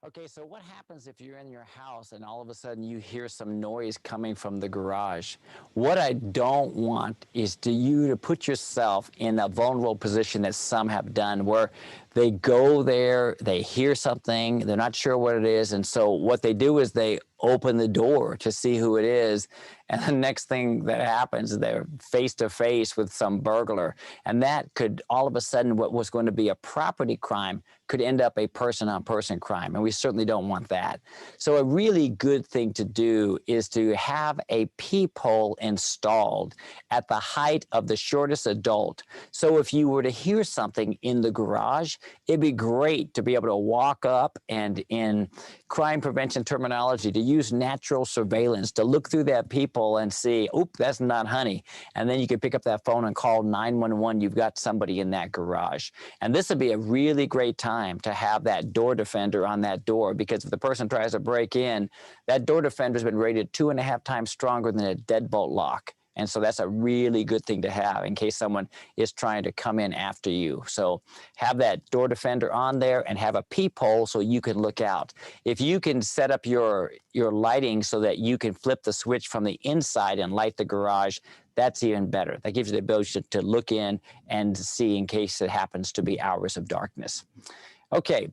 Speaker 2: Okay, so what happens if you're in your house and all of a sudden you hear some noise coming from the garage? What I don't want is you to put yourself in a vulnerable position that some have done, where they go there, they hear something, they're not sure what it is, and so what they do is they open the door to see who it is, and the next thing that happens is they're face to face with some burglar, and that could all of a sudden, what was going to be a property crime could end up a person-on-person crime, and we certainly don't want that. So a really good thing to do is to have a peephole installed at the height of the shortest adult. So if you were to hear something in the garage, it'd be great to be able to walk up and, in crime prevention terminology, to use natural surveillance, to look through that peephole and see, oop, that's not honey. And then you can pick up that phone and call 911. You've got somebody in that garage. And this would be a really great time to have that door defender on that door, because if the person tries to break in, that door defender has been rated 2.5 times stronger than a deadbolt lock. And so that's a really good thing to have in case someone is trying to come in after you. So have that door defender on there and have a peephole so you can look out. If you can set up your lighting so that you can flip the switch from the inside and light the garage, that's even better. That gives you the ability to look in and see in case it happens to be hours of darkness. Okay.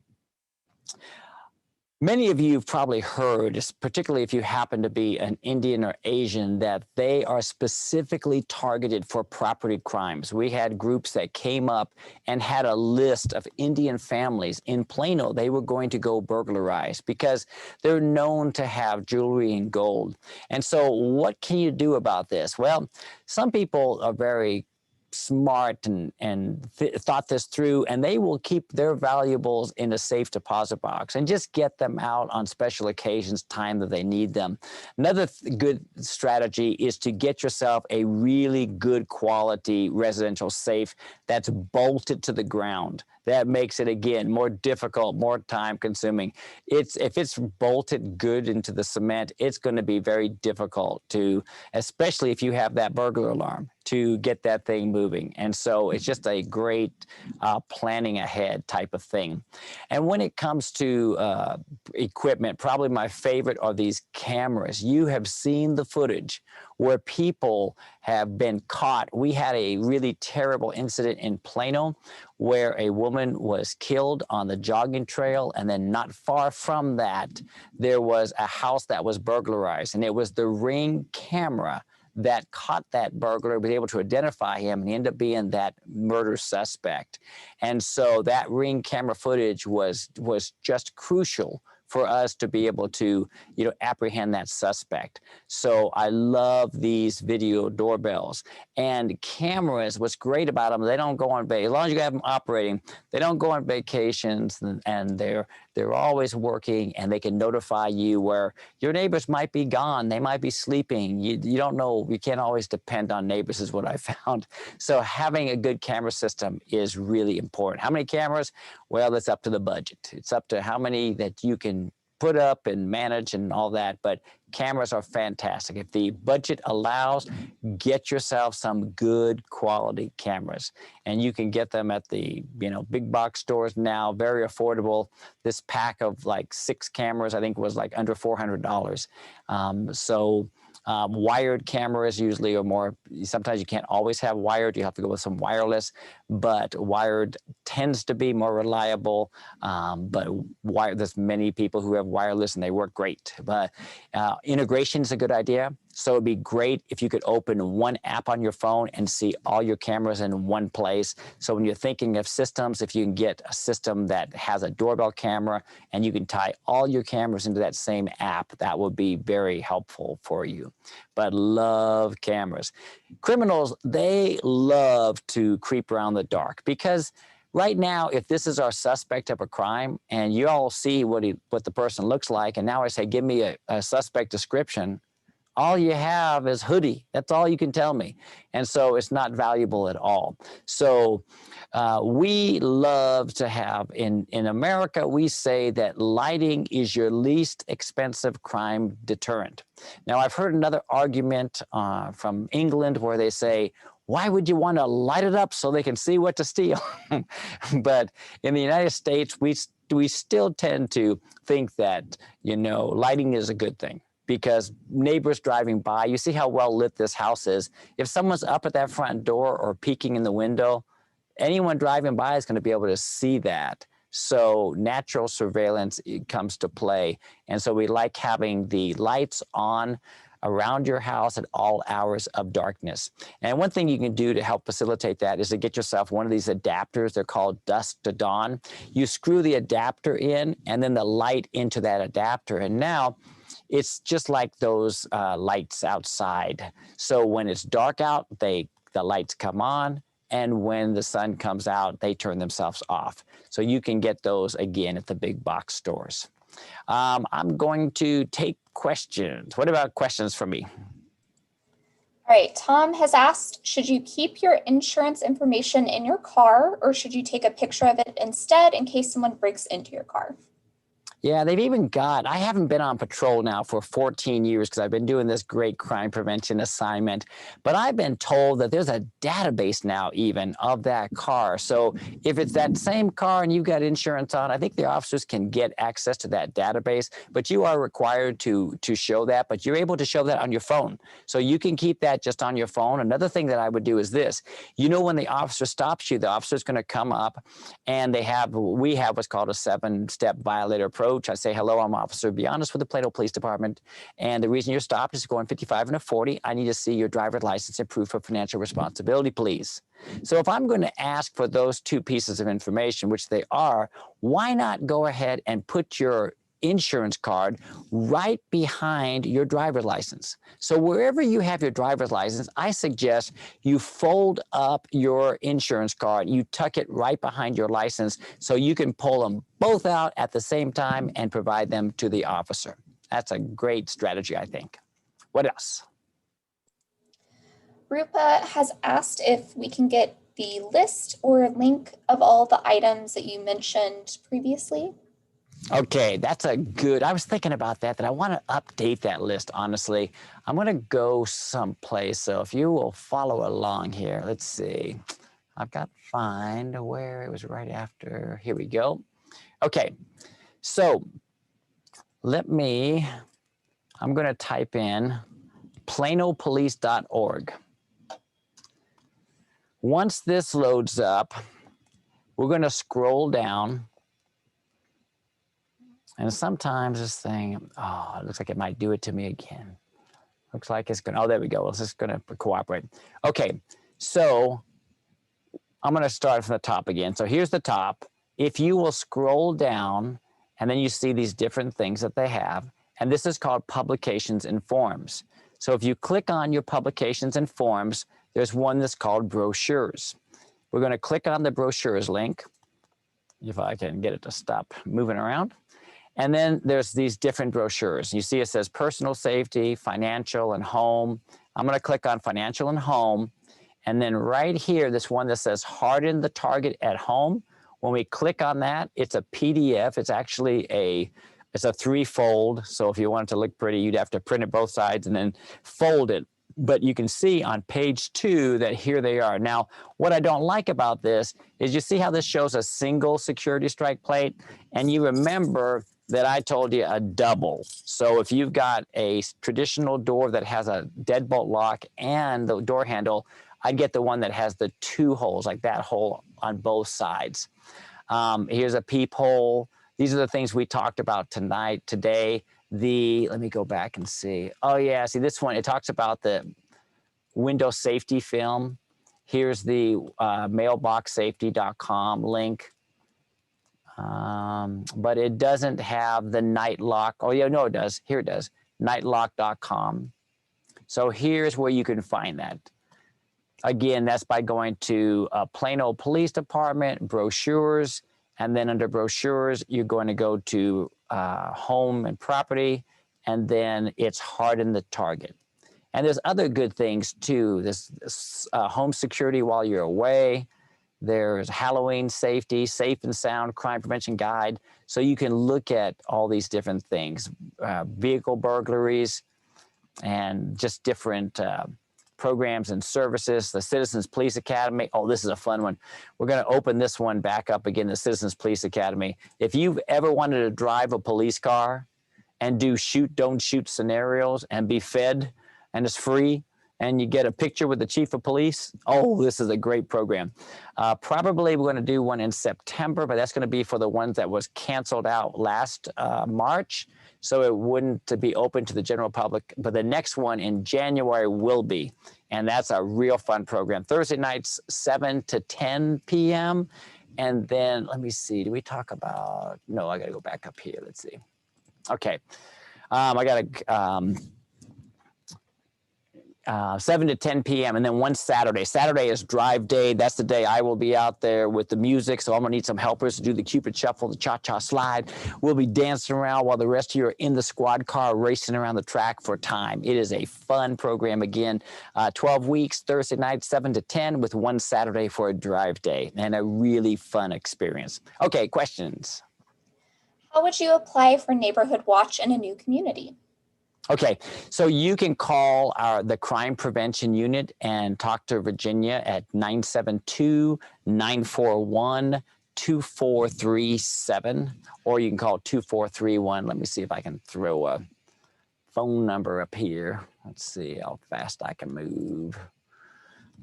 Speaker 2: Many of you have probably heard, particularly if you happen to be an Indian or Asian, that they are specifically targeted for property crimes. We had groups that came up and had a list of Indian families in Plano they were going to go burglarize because they're known to have jewelry and gold. And so what can you do about this? Well, some people are very smart and thought this through, and they will keep their valuables in a safe deposit box and just get them out on special occasions, time that they need them. Another good strategy is to get yourself a really good quality residential safe that's bolted to the ground. That makes it, again, more difficult, more time consuming. If it's bolted good into the cement, it's going to be very difficult to, especially if you have that burglar alarm, to get that thing moving. And so it's just a great planning ahead type of thing. And when it comes to equipment, probably my favorite are these cameras. You have seen the footage where people have been caught. We had a really terrible incident in Plano where a woman was killed on the jogging trail, and then not far from that, there was a house that was burglarized, and it was the Ring camera that caught that burglar, was able to identify him, and he ended up being that murder suspect. And so that Ring camera footage was just crucial for us to be able to, apprehend that suspect. So I love these video doorbells. And cameras, what's great about them, they don't go on vacation. As long as you have them operating, they don't go on vacations, and they're always working, and they can notify you where your neighbors might be gone. They might be sleeping. You don't know. You can't always depend on neighbors is what I found. So having a good camera system is really important. How many cameras? Well, it's up to the budget. It's up to how many that you can put up and manage and all that, but cameras are fantastic. If the budget allows, get yourself some good quality cameras, and you can get them at the big box stores now, very affordable. This pack of like 6 cameras, I think, was like under $400. Wired cameras usually are more, sometimes you can't always have wired, you have to go with some wireless, but wired tends to be more reliable. But there's many people who have wireless and they work great. But integration is a good idea. So it'd be great if you could open one app on your phone and see all your cameras in one place. So when you're thinking of systems, if you can get a system that has a doorbell camera and you can tie all your cameras into that same app, that would be very helpful for you. But love cameras. Criminals, they love to creep around the dark because right now, if this is our suspect of a crime and you all see what the person looks like, and now I say, give me a suspect description, all you have is hoodie. That's all you can tell me. And so it's not valuable at all. So we love to have, in America, we say that lighting is your least expensive crime deterrent. Now, I've heard another argument from England where they say, why would you want to light it up so they can see what to steal? But in the United States, we still tend to think that, lighting is a good thing. Because neighbors driving by, you see how well lit this house is. If someone's up at that front door or peeking in the window, anyone driving by is going to be able to see that. So natural surveillance comes to play. And so we like having the lights on around your house at all hours of darkness. And one thing you can do to help facilitate that is to get yourself one of these adapters. They're called dusk to dawn. You screw the adapter in and then the light into that adapter. And now it's just like those lights outside. So when it's dark out, the lights come on. And when the sun comes out, they turn themselves off. So you can get those again at the big box stores. I'm going to take questions. What about questions for me?
Speaker 12: All right, Tom has asked, should you keep your insurance information in your car or should you take a picture of it instead in case someone breaks into your car?
Speaker 2: Yeah, they've even got, I haven't been on patrol now for 14 years because I've been doing this great crime prevention assignment, but I've been told that there's a database now even of that car. So if it's that same car and you've got insurance on, I think the officers can get access to that database, but you are required to show that, but you're able to show that on your phone. So you can keep that just on your phone. Another thing that I would do is this, when the officer stops you, the officer's going to come up and we have what's called a 7-step violator approach. I say, hello, I'm Officer Bianez with the Plano Police Department. And the reason you're stopped is going 55 and a 40. I need to see your driver's license and proof of financial responsibility, please. So if I'm going to ask for those 2 pieces of information, which they are, why not go ahead and put your insurance card right behind your driver's license? So wherever you have your driver's license, I suggest you fold up your insurance card, you tuck it right behind your license so you can pull them both out at the same time and provide them to the officer. That's a great strategy, I think. What else?
Speaker 12: Rupa has asked if we can get the list or link of all the items that you mentioned previously.
Speaker 2: Okay, that's a good, I was thinking about that I want to update that list, honestly. I'm going to go someplace, so if you will follow along here, let's see. I've got to find where it was right after, here we go. Okay, so I'm going to type in planopolice.org. Once this loads up, we're going to scroll down. And sometimes this thing, it looks like it might do it to me again. Looks like it's going to, oh, there we go. It's just going to cooperate. Okay, so I'm going to start from the top again. So here's the top. If you will scroll down, and then you see these different things that they have, and this is called publications and forms. So if you click on your publications and forms, there's one that's called brochures. We're going to click on the brochures link, if I can get it to stop moving around. And then there's these different brochures. You see it says personal safety, financial, and home. I'm going to click on financial and home. And then right here, this one that says harden the target at home. When we click on that, it's a PDF. It's actually it's a threefold. So if you want it to look pretty, you'd have to print it both sides and then fold it. But you can see on page 2 that here they are. Now, what I don't like about this is you see how this shows a single security strike plate? And you remember that I told you a double. So if you've got a traditional door that has a deadbolt lock and the door handle, I'd get the one that has the 2 holes, like that hole on both sides. Here's a peephole. These are the things we talked about today. Let me go back and see. Oh yeah, see this one, it talks about the window safety film. Here's the mailboxsafety.com link. But it doesn't have the night lock. Oh yeah, no it does. Here it does, nightlock.com. So here's where you can find that. Again, that's by going to Plano Police Department, brochures, and then under brochures, you're going to go to home and property, and then it's harden the target. And there's other good things too. There's home security while you're away. There's Halloween safety, safe and sound crime prevention guide. So you can look at all these different things, vehicle burglaries, and just different programs and services. The Citizens Police Academy. Oh, this is a fun one. We're going to open this one back up again, the Citizens Police Academy. If you've ever wanted to drive a police car and do shoot, don't shoot scenarios and be fed and it's free, and you get a picture with the chief of police, oh, this is a great program. Probably we're going to do one in September, but that's going to be for the ones that was canceled out last March. So it wouldn't be open to the general public, but the next one in January will be. And that's a real fun program. Thursday nights, 7 to 10 p.m. And then, let me see, do we talk about, no, I got to go back up here. Let's see. Okay. I got to, 7 to 10 p.m. and then one Saturday. Saturday is drive day. That's the day I will be out there with the music. So I'm gonna need some helpers to do the Cupid Shuffle, the Cha-Cha Slide. We'll be dancing around while the rest of you are in the squad car racing around the track for time. It is a fun program. Again, 12 weeks, Thursday night, 7 to 10 with one Saturday for a drive day and a really fun experience. Okay, questions?
Speaker 12: How would you apply for Neighborhood Watch in a new community?
Speaker 2: Okay, so you can call the Crime Prevention Unit and talk to Virginia at 972-941-2437, or you can call 2431. Let me see if I can throw a phone number up here. Let's see how fast I can move.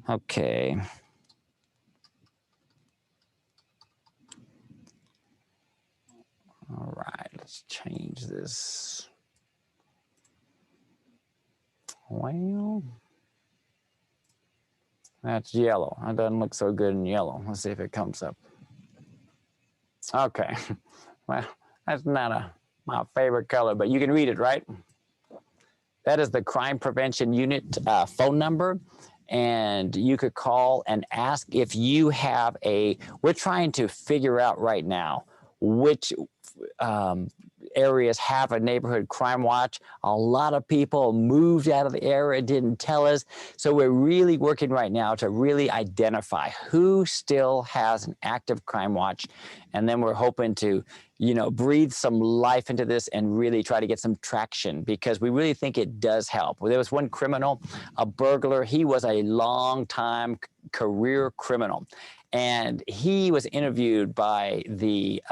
Speaker 2: Okay. All right, let's change this. Well, that's yellow. That doesn't look so good in yellow. Let's see if it comes up. Okay. Well, that's not my favorite color, but you can read it, right? That is the Crime Prevention Unit phone number. And you could call and ask if you have we're trying to figure out right now which areas have a neighborhood crime watch. A lot of people moved out of the area, didn't tell us. So we're really working right now to really identify who still has an active crime watch. And then we're hoping to, breathe some life into this and really try to get some traction, because we really think it does help. There was one criminal, a burglar. He was a long-time career criminal. And he was interviewed by the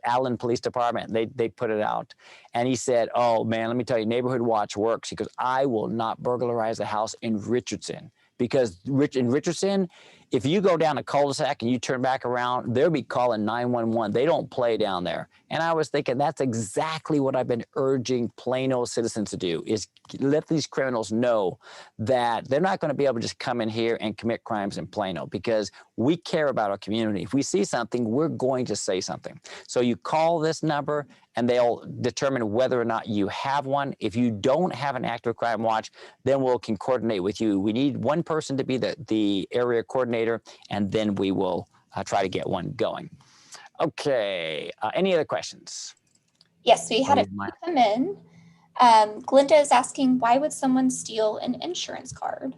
Speaker 2: Allen Police Department. They put it out. And he said, oh, man, let me tell you, Neighborhood Watch works. He goes, I will not burglarize a house in Richardson, because in Richardson, if you go down a cul-de-sac and you turn back around, they'll be calling 911. They don't play down there. And I was thinking that's exactly what I've been urging Plano citizens to do, is let these criminals know that they're not going to be able to just come in here and commit crimes in Plano, because we care about our community. If we see something, we're going to say something. So you call this number and they'll determine whether or not you have one. If you don't have an active crime watch, then we can coordinate with you. We need one person to be the area coordinator, and then we will try to get one going. Okay, any other questions?
Speaker 12: Yes, we had a few come in. Glinda is asking, why would someone steal an insurance card?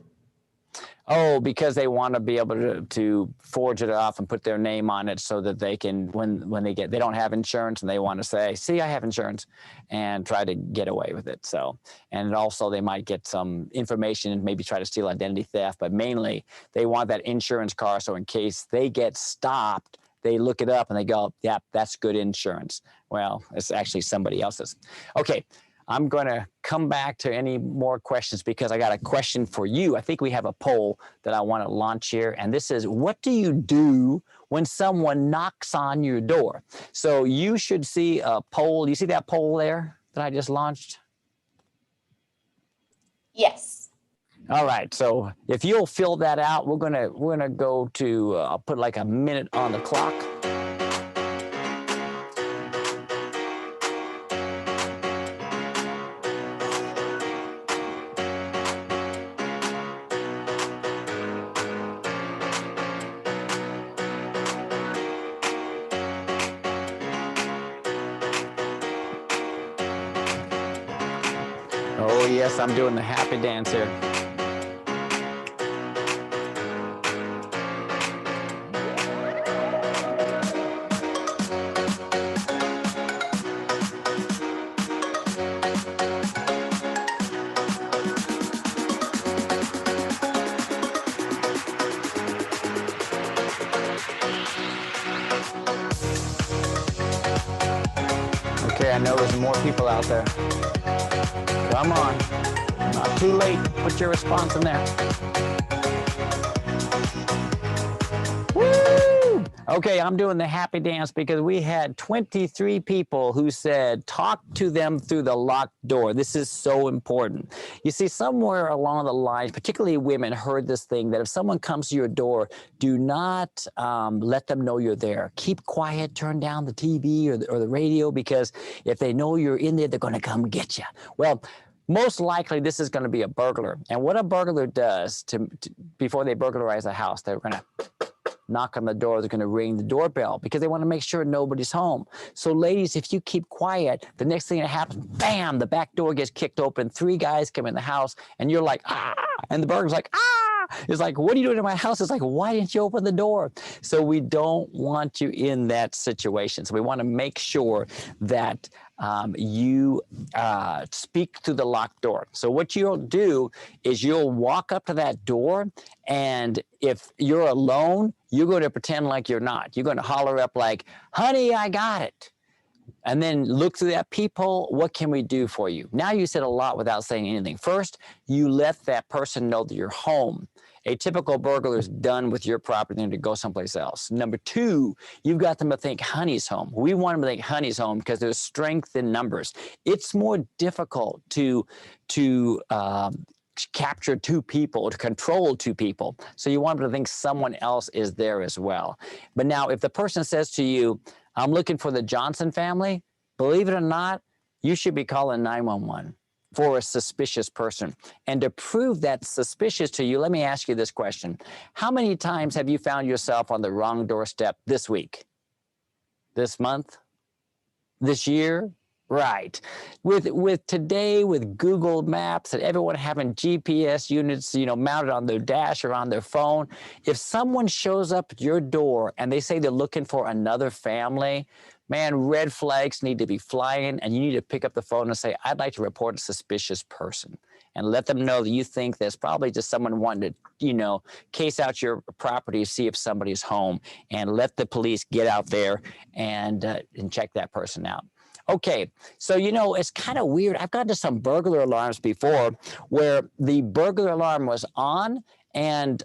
Speaker 2: Oh, because they want to be able to forge it off and put their name on it so that they can, when they don't have insurance and they want to say, see, I have insurance, and try to get away with it. So, and also they might get some information and maybe try to steal identity theft, but mainly they want that insurance card so in case they get stopped, they look it up and they go, yep, that's good insurance. Well, it's actually somebody else's. Okay. I'm going to come back to any more questions because I got a question for you. I think we have a poll that I want to launch here. And this is, what do you do when someone knocks on your door? So you should see a poll. You see that poll there that I just launched?
Speaker 12: Yes.
Speaker 2: All right. So if you'll fill that out, we're gonna go to, I'll put like a minute on the clock. Oh, yes, I'm doing the happy dance here. Okay, I know there's more people out there. Come on, not too late. Put your response in there. Woo! Okay, I'm doing the happy dance because we had 23 people who said, talk to them through the locked door. This is so important. You see, somewhere along the line, particularly women, heard this thing that if someone comes to your door, do not let them know you're there. Keep quiet, turn down the TV or the radio, because if they know you're in there, they're going to come get you. Well, most likely this is going to be a burglar. And what a burglar does before they burglarize a house, they're going to knock on the door, they're going to ring the doorbell because they want to make sure nobody's home. So ladies, if you keep quiet, the next thing that happens, bam, the back door gets kicked open, 3 guys come in the house, and you're like, ah, and the burglar's like, ah, it's like, what are you doing in my house? It's like, why didn't you open the door? So we don't want you in that situation. So we want to make sure that you speak through the locked door. So what you'll do is you'll walk up to that door, and if you're alone, you're going to pretend like you're not. You're going to holler up like, honey, I got it. And then look through that peephole. What can we do for you? Now you said a lot without saying anything. First, you let that person know that you're home. A typical burglar is done with your property and to go someplace else. Number 2, you've got them to think honey's home. We want them to think honey's home because there's strength in numbers. It's more difficult to capture 2 people, to control 2 people. So you want them to think someone else is there as well. But now if the person says to you, I'm looking for the Johnson family, believe it or not, you should be calling 911 for a suspicious person. And to prove that's suspicious to you, let me ask you this question. How many times have you found yourself on the wrong doorstep this week? This month? This year? Right. With today, with Google Maps and everyone having GPS units, mounted on their dash or on their phone, if someone shows up at your door and they say they're looking for another family, man, red flags need to be flying, and you need to pick up the phone and say, I'd like to report a suspicious person, and let them know that you think there's probably just someone wanting to, case out your property, see if somebody's home, and let the police get out there and check that person out. Okay, so it's kind of weird. I've gotten to some burglar alarms before where the burglar alarm was on, and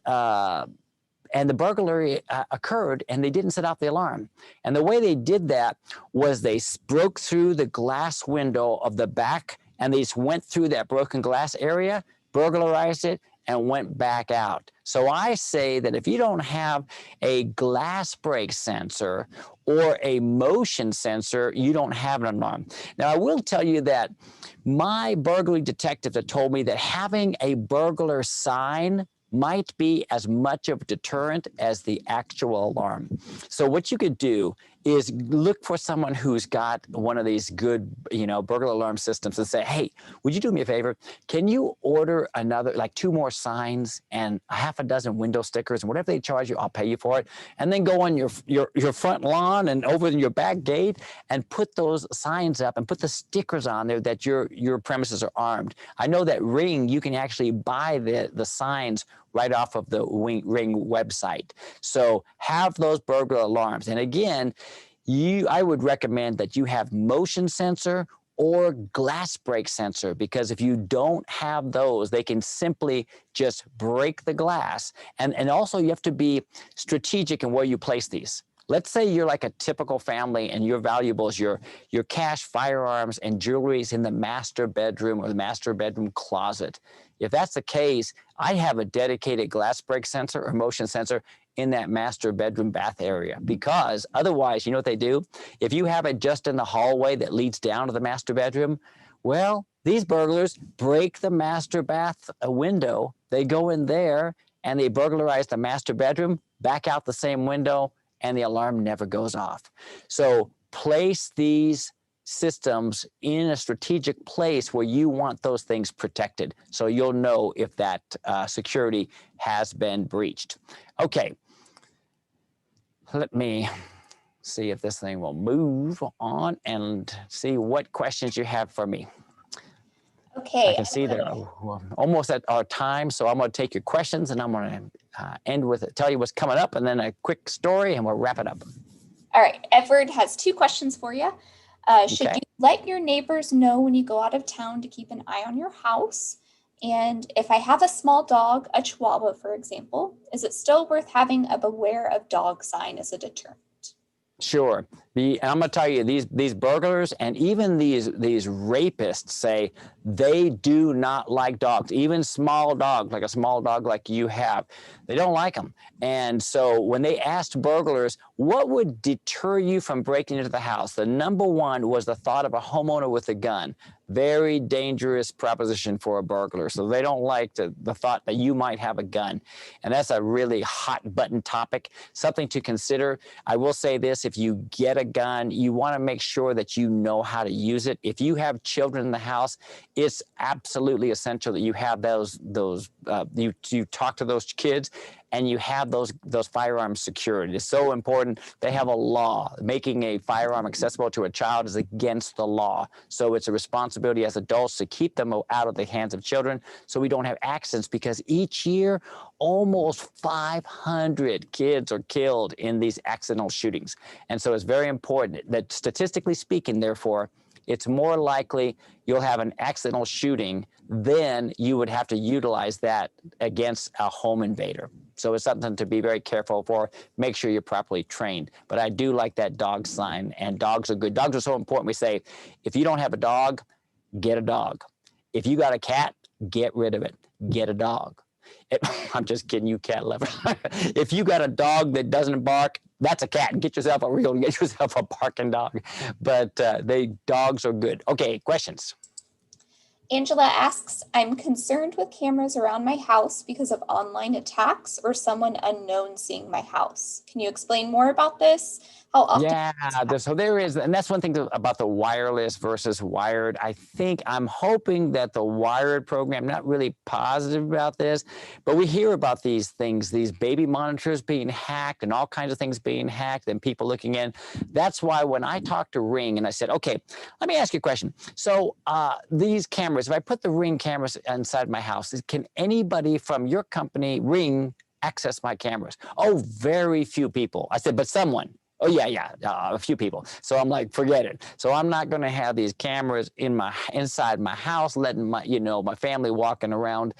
Speaker 2: and the burglary occurred, and they didn't set off the alarm. And the way they did that was they broke through the glass window of the back, and they just went through that broken glass area, burglarized it, and went back out. So I say that if you don't have a glass break sensor or a motion sensor, you don't have an alarm. Now, I will tell you that my burglary detectives have told me that having a burglar sign might be as much of a deterrent as the actual alarm. So what you could do is look for someone who's got one of these good, burglar alarm systems and say, hey, would you do me a favor? Can you order another, like 2 more signs and a half a dozen window stickers, and whatever they charge you, I'll pay you for it. And then go on your front lawn and over in your back gate and put those signs up and put the stickers on there that your premises are armed. I know that Ring, you can actually buy the signs right off of the Ring website. So have those burglar alarms. And again, I would recommend that you have motion sensor or glass break sensor, because if you don't have those, they can simply just break the glass. And also you have to be strategic in where you place these. Let's say you're like a typical family and your valuables, your cash, firearms, and jewelry is in the master bedroom or the master bedroom closet. If that's the case, I have a dedicated glass break sensor or motion sensor in that master bedroom bath area, because otherwise, you know what they do? If you have it just in the hallway that leads down to the master bedroom, well, these burglars break the master bath window. They go in there and they burglarize the master bedroom, back out the same window, and the alarm never goes off. So place these systems in a strategic place where you want those things protected, so you'll know if that security has been breached. Okay, let me see if this thing will move on and see what questions you have for me.
Speaker 12: Okay.
Speaker 2: I can see that we're almost at our time, so I'm going to take your questions and I'm going to end with it, tell you what's coming up, and then a quick story, and we'll wrap it up.
Speaker 12: All right. Edward has 2 questions for you. Should you let your neighbors know when you go out of town to keep an eye on your house? And if I have a small dog, a Chihuahua, for example, is it still worth having a beware of dog sign as a deterrent?
Speaker 2: Sure. And I'm going to tell you, these burglars and even these rapists say they do not like dogs, even small dogs, like a small dog like you have. They don't like them. And so when they asked burglars, what would deter you from breaking into the house? The number one was the thought of a homeowner with a gun. Very dangerous proposition for a burglar. So they don't like the thought that you might have a gun. And that's a really hot button topic, something to consider. I will say this, if you get a gun, you want to make sure that you know how to use it. If you have children in the house, it's absolutely essential that you have you talk to those kids and you have those firearms secured. It's so important. They have a law. Making a firearm accessible to a child is against the law. So it's a responsibility as adults to keep them out of the hands of children so we don't have accidents, because each year, almost 500 kids are killed in these accidental shootings. And so it's very important that, statistically speaking, therefore, it's more likely you'll have an accidental shooting than you would have to utilize that against a home invader. So it's something to be very careful for. Make sure you're properly trained. But I do like that dog sign, and dogs are good. Dogs are so important. We say, if you don't have a dog, get a dog. If you got a cat, get rid of it. Get a dog. I'm just kidding, you cat lover. If you got a dog that doesn't bark, that's a cat. Get yourself a barking dog. But dogs are good. Okay, questions.
Speaker 12: Angela asks, I'm concerned with cameras around my house because of online attacks or someone unknown seeing my house. Can you explain more about this? How often?
Speaker 2: Yeah, so there is, and that's one thing about the wireless versus wired. I'm hoping that the wired program, not really positive about this, but we hear about these things, these baby monitors being hacked and all kinds of things being hacked and people looking in. That's why when I talked to Ring and I said, okay, let me ask you a question. So these cameras, if I put the Ring cameras inside my house, can anybody from your company, Ring, access my cameras? Oh, very few people. I said, but someone. Oh yeah, a few people. So I'm like, forget it. So I'm not going to have these cameras inside my house, letting my family walking around,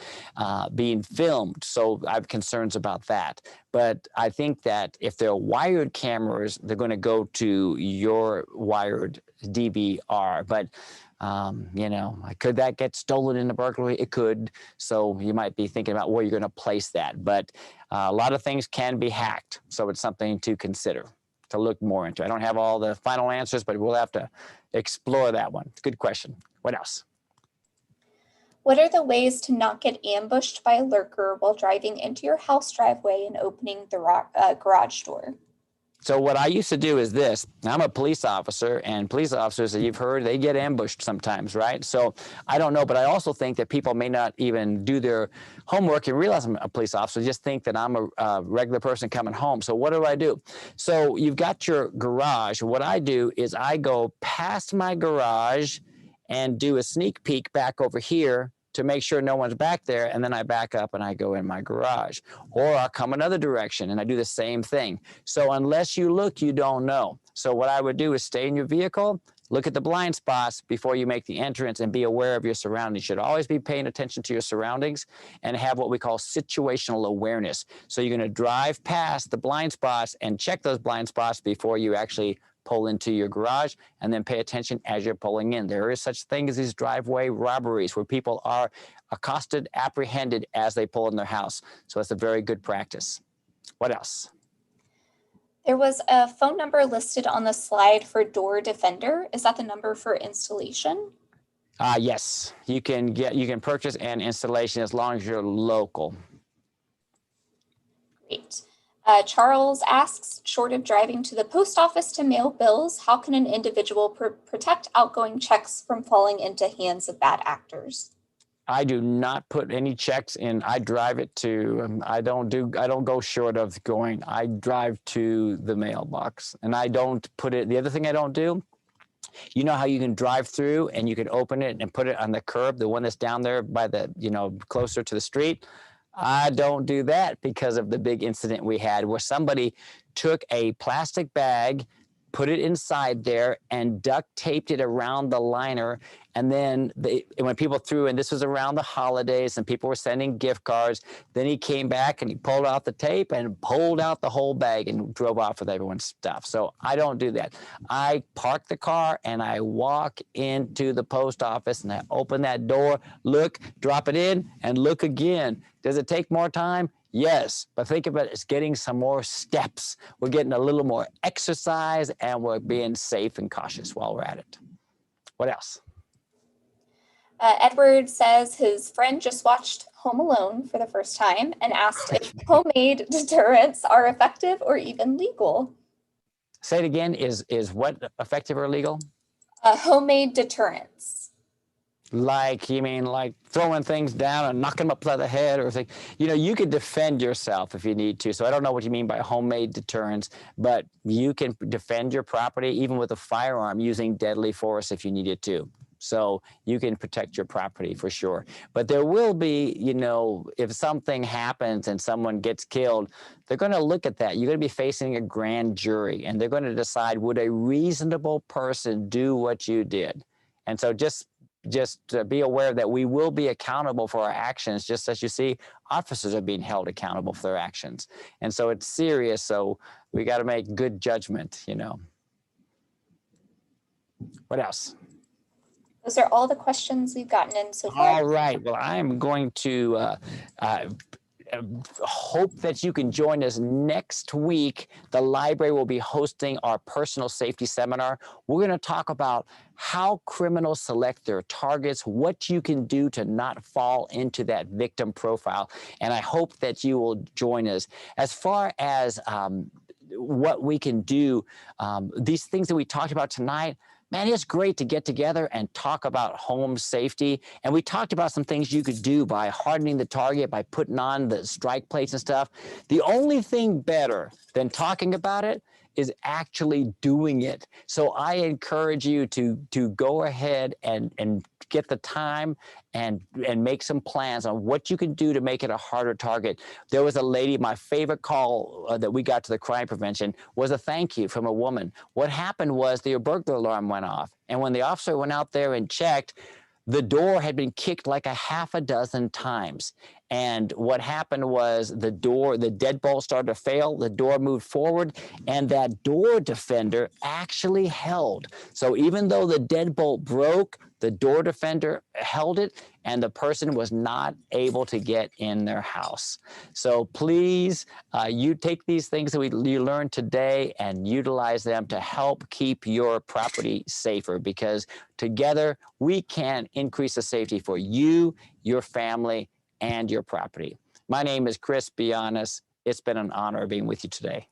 Speaker 2: being filmed. So I have concerns about that. But I think that if they're wired cameras, they're going to go to your wired DVR. But could that get stolen in a burglary? It could. So you might be thinking about where you're going to place that. But a lot of things can be hacked. So it's something to consider, to look more into. I don't have all the final answers, but we'll have to explore that one. It's a good question. What else?
Speaker 12: What are the ways to not get ambushed by a lurker while driving into your house driveway and opening the garage door?
Speaker 2: So what I used to do is this. I'm a police officer, and police officers, as you've heard, they get ambushed sometimes, right? So I don't know, but I also think that people may not even do their homework and realize I'm a police officer, just think that I'm a regular person coming home. So what do? So you've got your garage. What I do is I go past my garage and do a sneak peek back over here to make sure no one's back there, and then I back up and I go in my garage. Or I'll come another direction and I do the same thing. So unless you look, you don't know. So what I would do is stay in your vehicle, look at the blind spots before you make the entrance, and be aware of your surroundings. You should always be paying attention to your surroundings and have what we call situational awareness. So you're going to drive past the blind spots and check those blind spots before you actually pull into your garage, and then pay attention as you're pulling in. There is such thing as these driveway robberies where people are accosted, apprehended as they pull in their house. So it's a very good practice. What else?
Speaker 12: There was a phone number listed on the slide for Door Defender. Is that the number for installation?
Speaker 2: Yes, you can purchase an installation as long as you're local.
Speaker 12: Great. Charles asks, short of driving to the post office to mail bills, how can an individual protect outgoing checks from falling into hands of bad actors?
Speaker 2: I do not put any checks in. I drive it to, I don't go short of going. I drive to the mailbox, and I don't put it. The other thing I don't do, you know how you can drive through and you can open it and put it on the curb, the one that's down there by the, closer to the street? I don't do that because of the big incident we had where somebody took a plastic bag, put it inside there, and duct taped it around the liner. And then when people threw in, this was around the holidays and people were sending gift cards, then he came back and he pulled out the tape and pulled out the whole bag and drove off with everyone's stuff. So I don't do that. I park the car and I walk into the post office and I open that door, look, drop it in, and look again. Does it take more time? Yes, but think of it as getting some more steps. We're getting a little more exercise, and we're being safe and cautious while we're at it. What else?
Speaker 12: Edward says his friend just watched Home Alone for the first time and asked if homemade deterrents are effective or even legal.
Speaker 2: Say it again. Is what effective or legal?
Speaker 12: Homemade deterrents.
Speaker 2: Like, you mean like throwing things down and knocking them upside the head or things? You can defend yourself if you need to. So I don't know what you mean by homemade deterrents, but you can defend your property even with a firearm using deadly force if you needed to. So you can protect your property for sure. But there will be, if something happens and someone gets killed, they're going to look at that. You're going to be facing a grand jury, and they're going to decide, would a reasonable person do what you did? And so just be aware that we will be accountable for our actions, just as you see officers are being held accountable for their actions. And so it's serious, so we got to make good judgment, What else?
Speaker 12: Those are all the questions we've gotten in so far.
Speaker 2: All right. Well, I am going to hope that you can join us next week. The library will be hosting our personal safety seminar. We're going to talk about how criminals select their targets, what you can do to not fall into that victim profile. And I hope that you will join us. As far as what we can do, these things that we talked about tonight, man, it's great to get together and talk about home safety. And we talked about some things you could do by hardening the target, by putting on the strike plates and stuff. The only thing better than talking about it is actually doing it. So I encourage you to go ahead and get the time and make some plans on what you can do to make it a harder target. There was a lady, my favorite call that we got to the crime prevention was a thank you from a woman. What happened was the burglar alarm went off. And when the officer went out there and checked, the door had been kicked like a half a dozen times. And what happened was the deadbolt started to fail, the door moved forward, and that door defender actually held. So even though the deadbolt broke, the door defender held it, and the person was not able to get in their house. So please, you take these things that you learned today and utilize them to help keep your property safer, because together we can increase the safety for you, your family, and your property. My name is Chris Bianez. It's been an honor being with you today.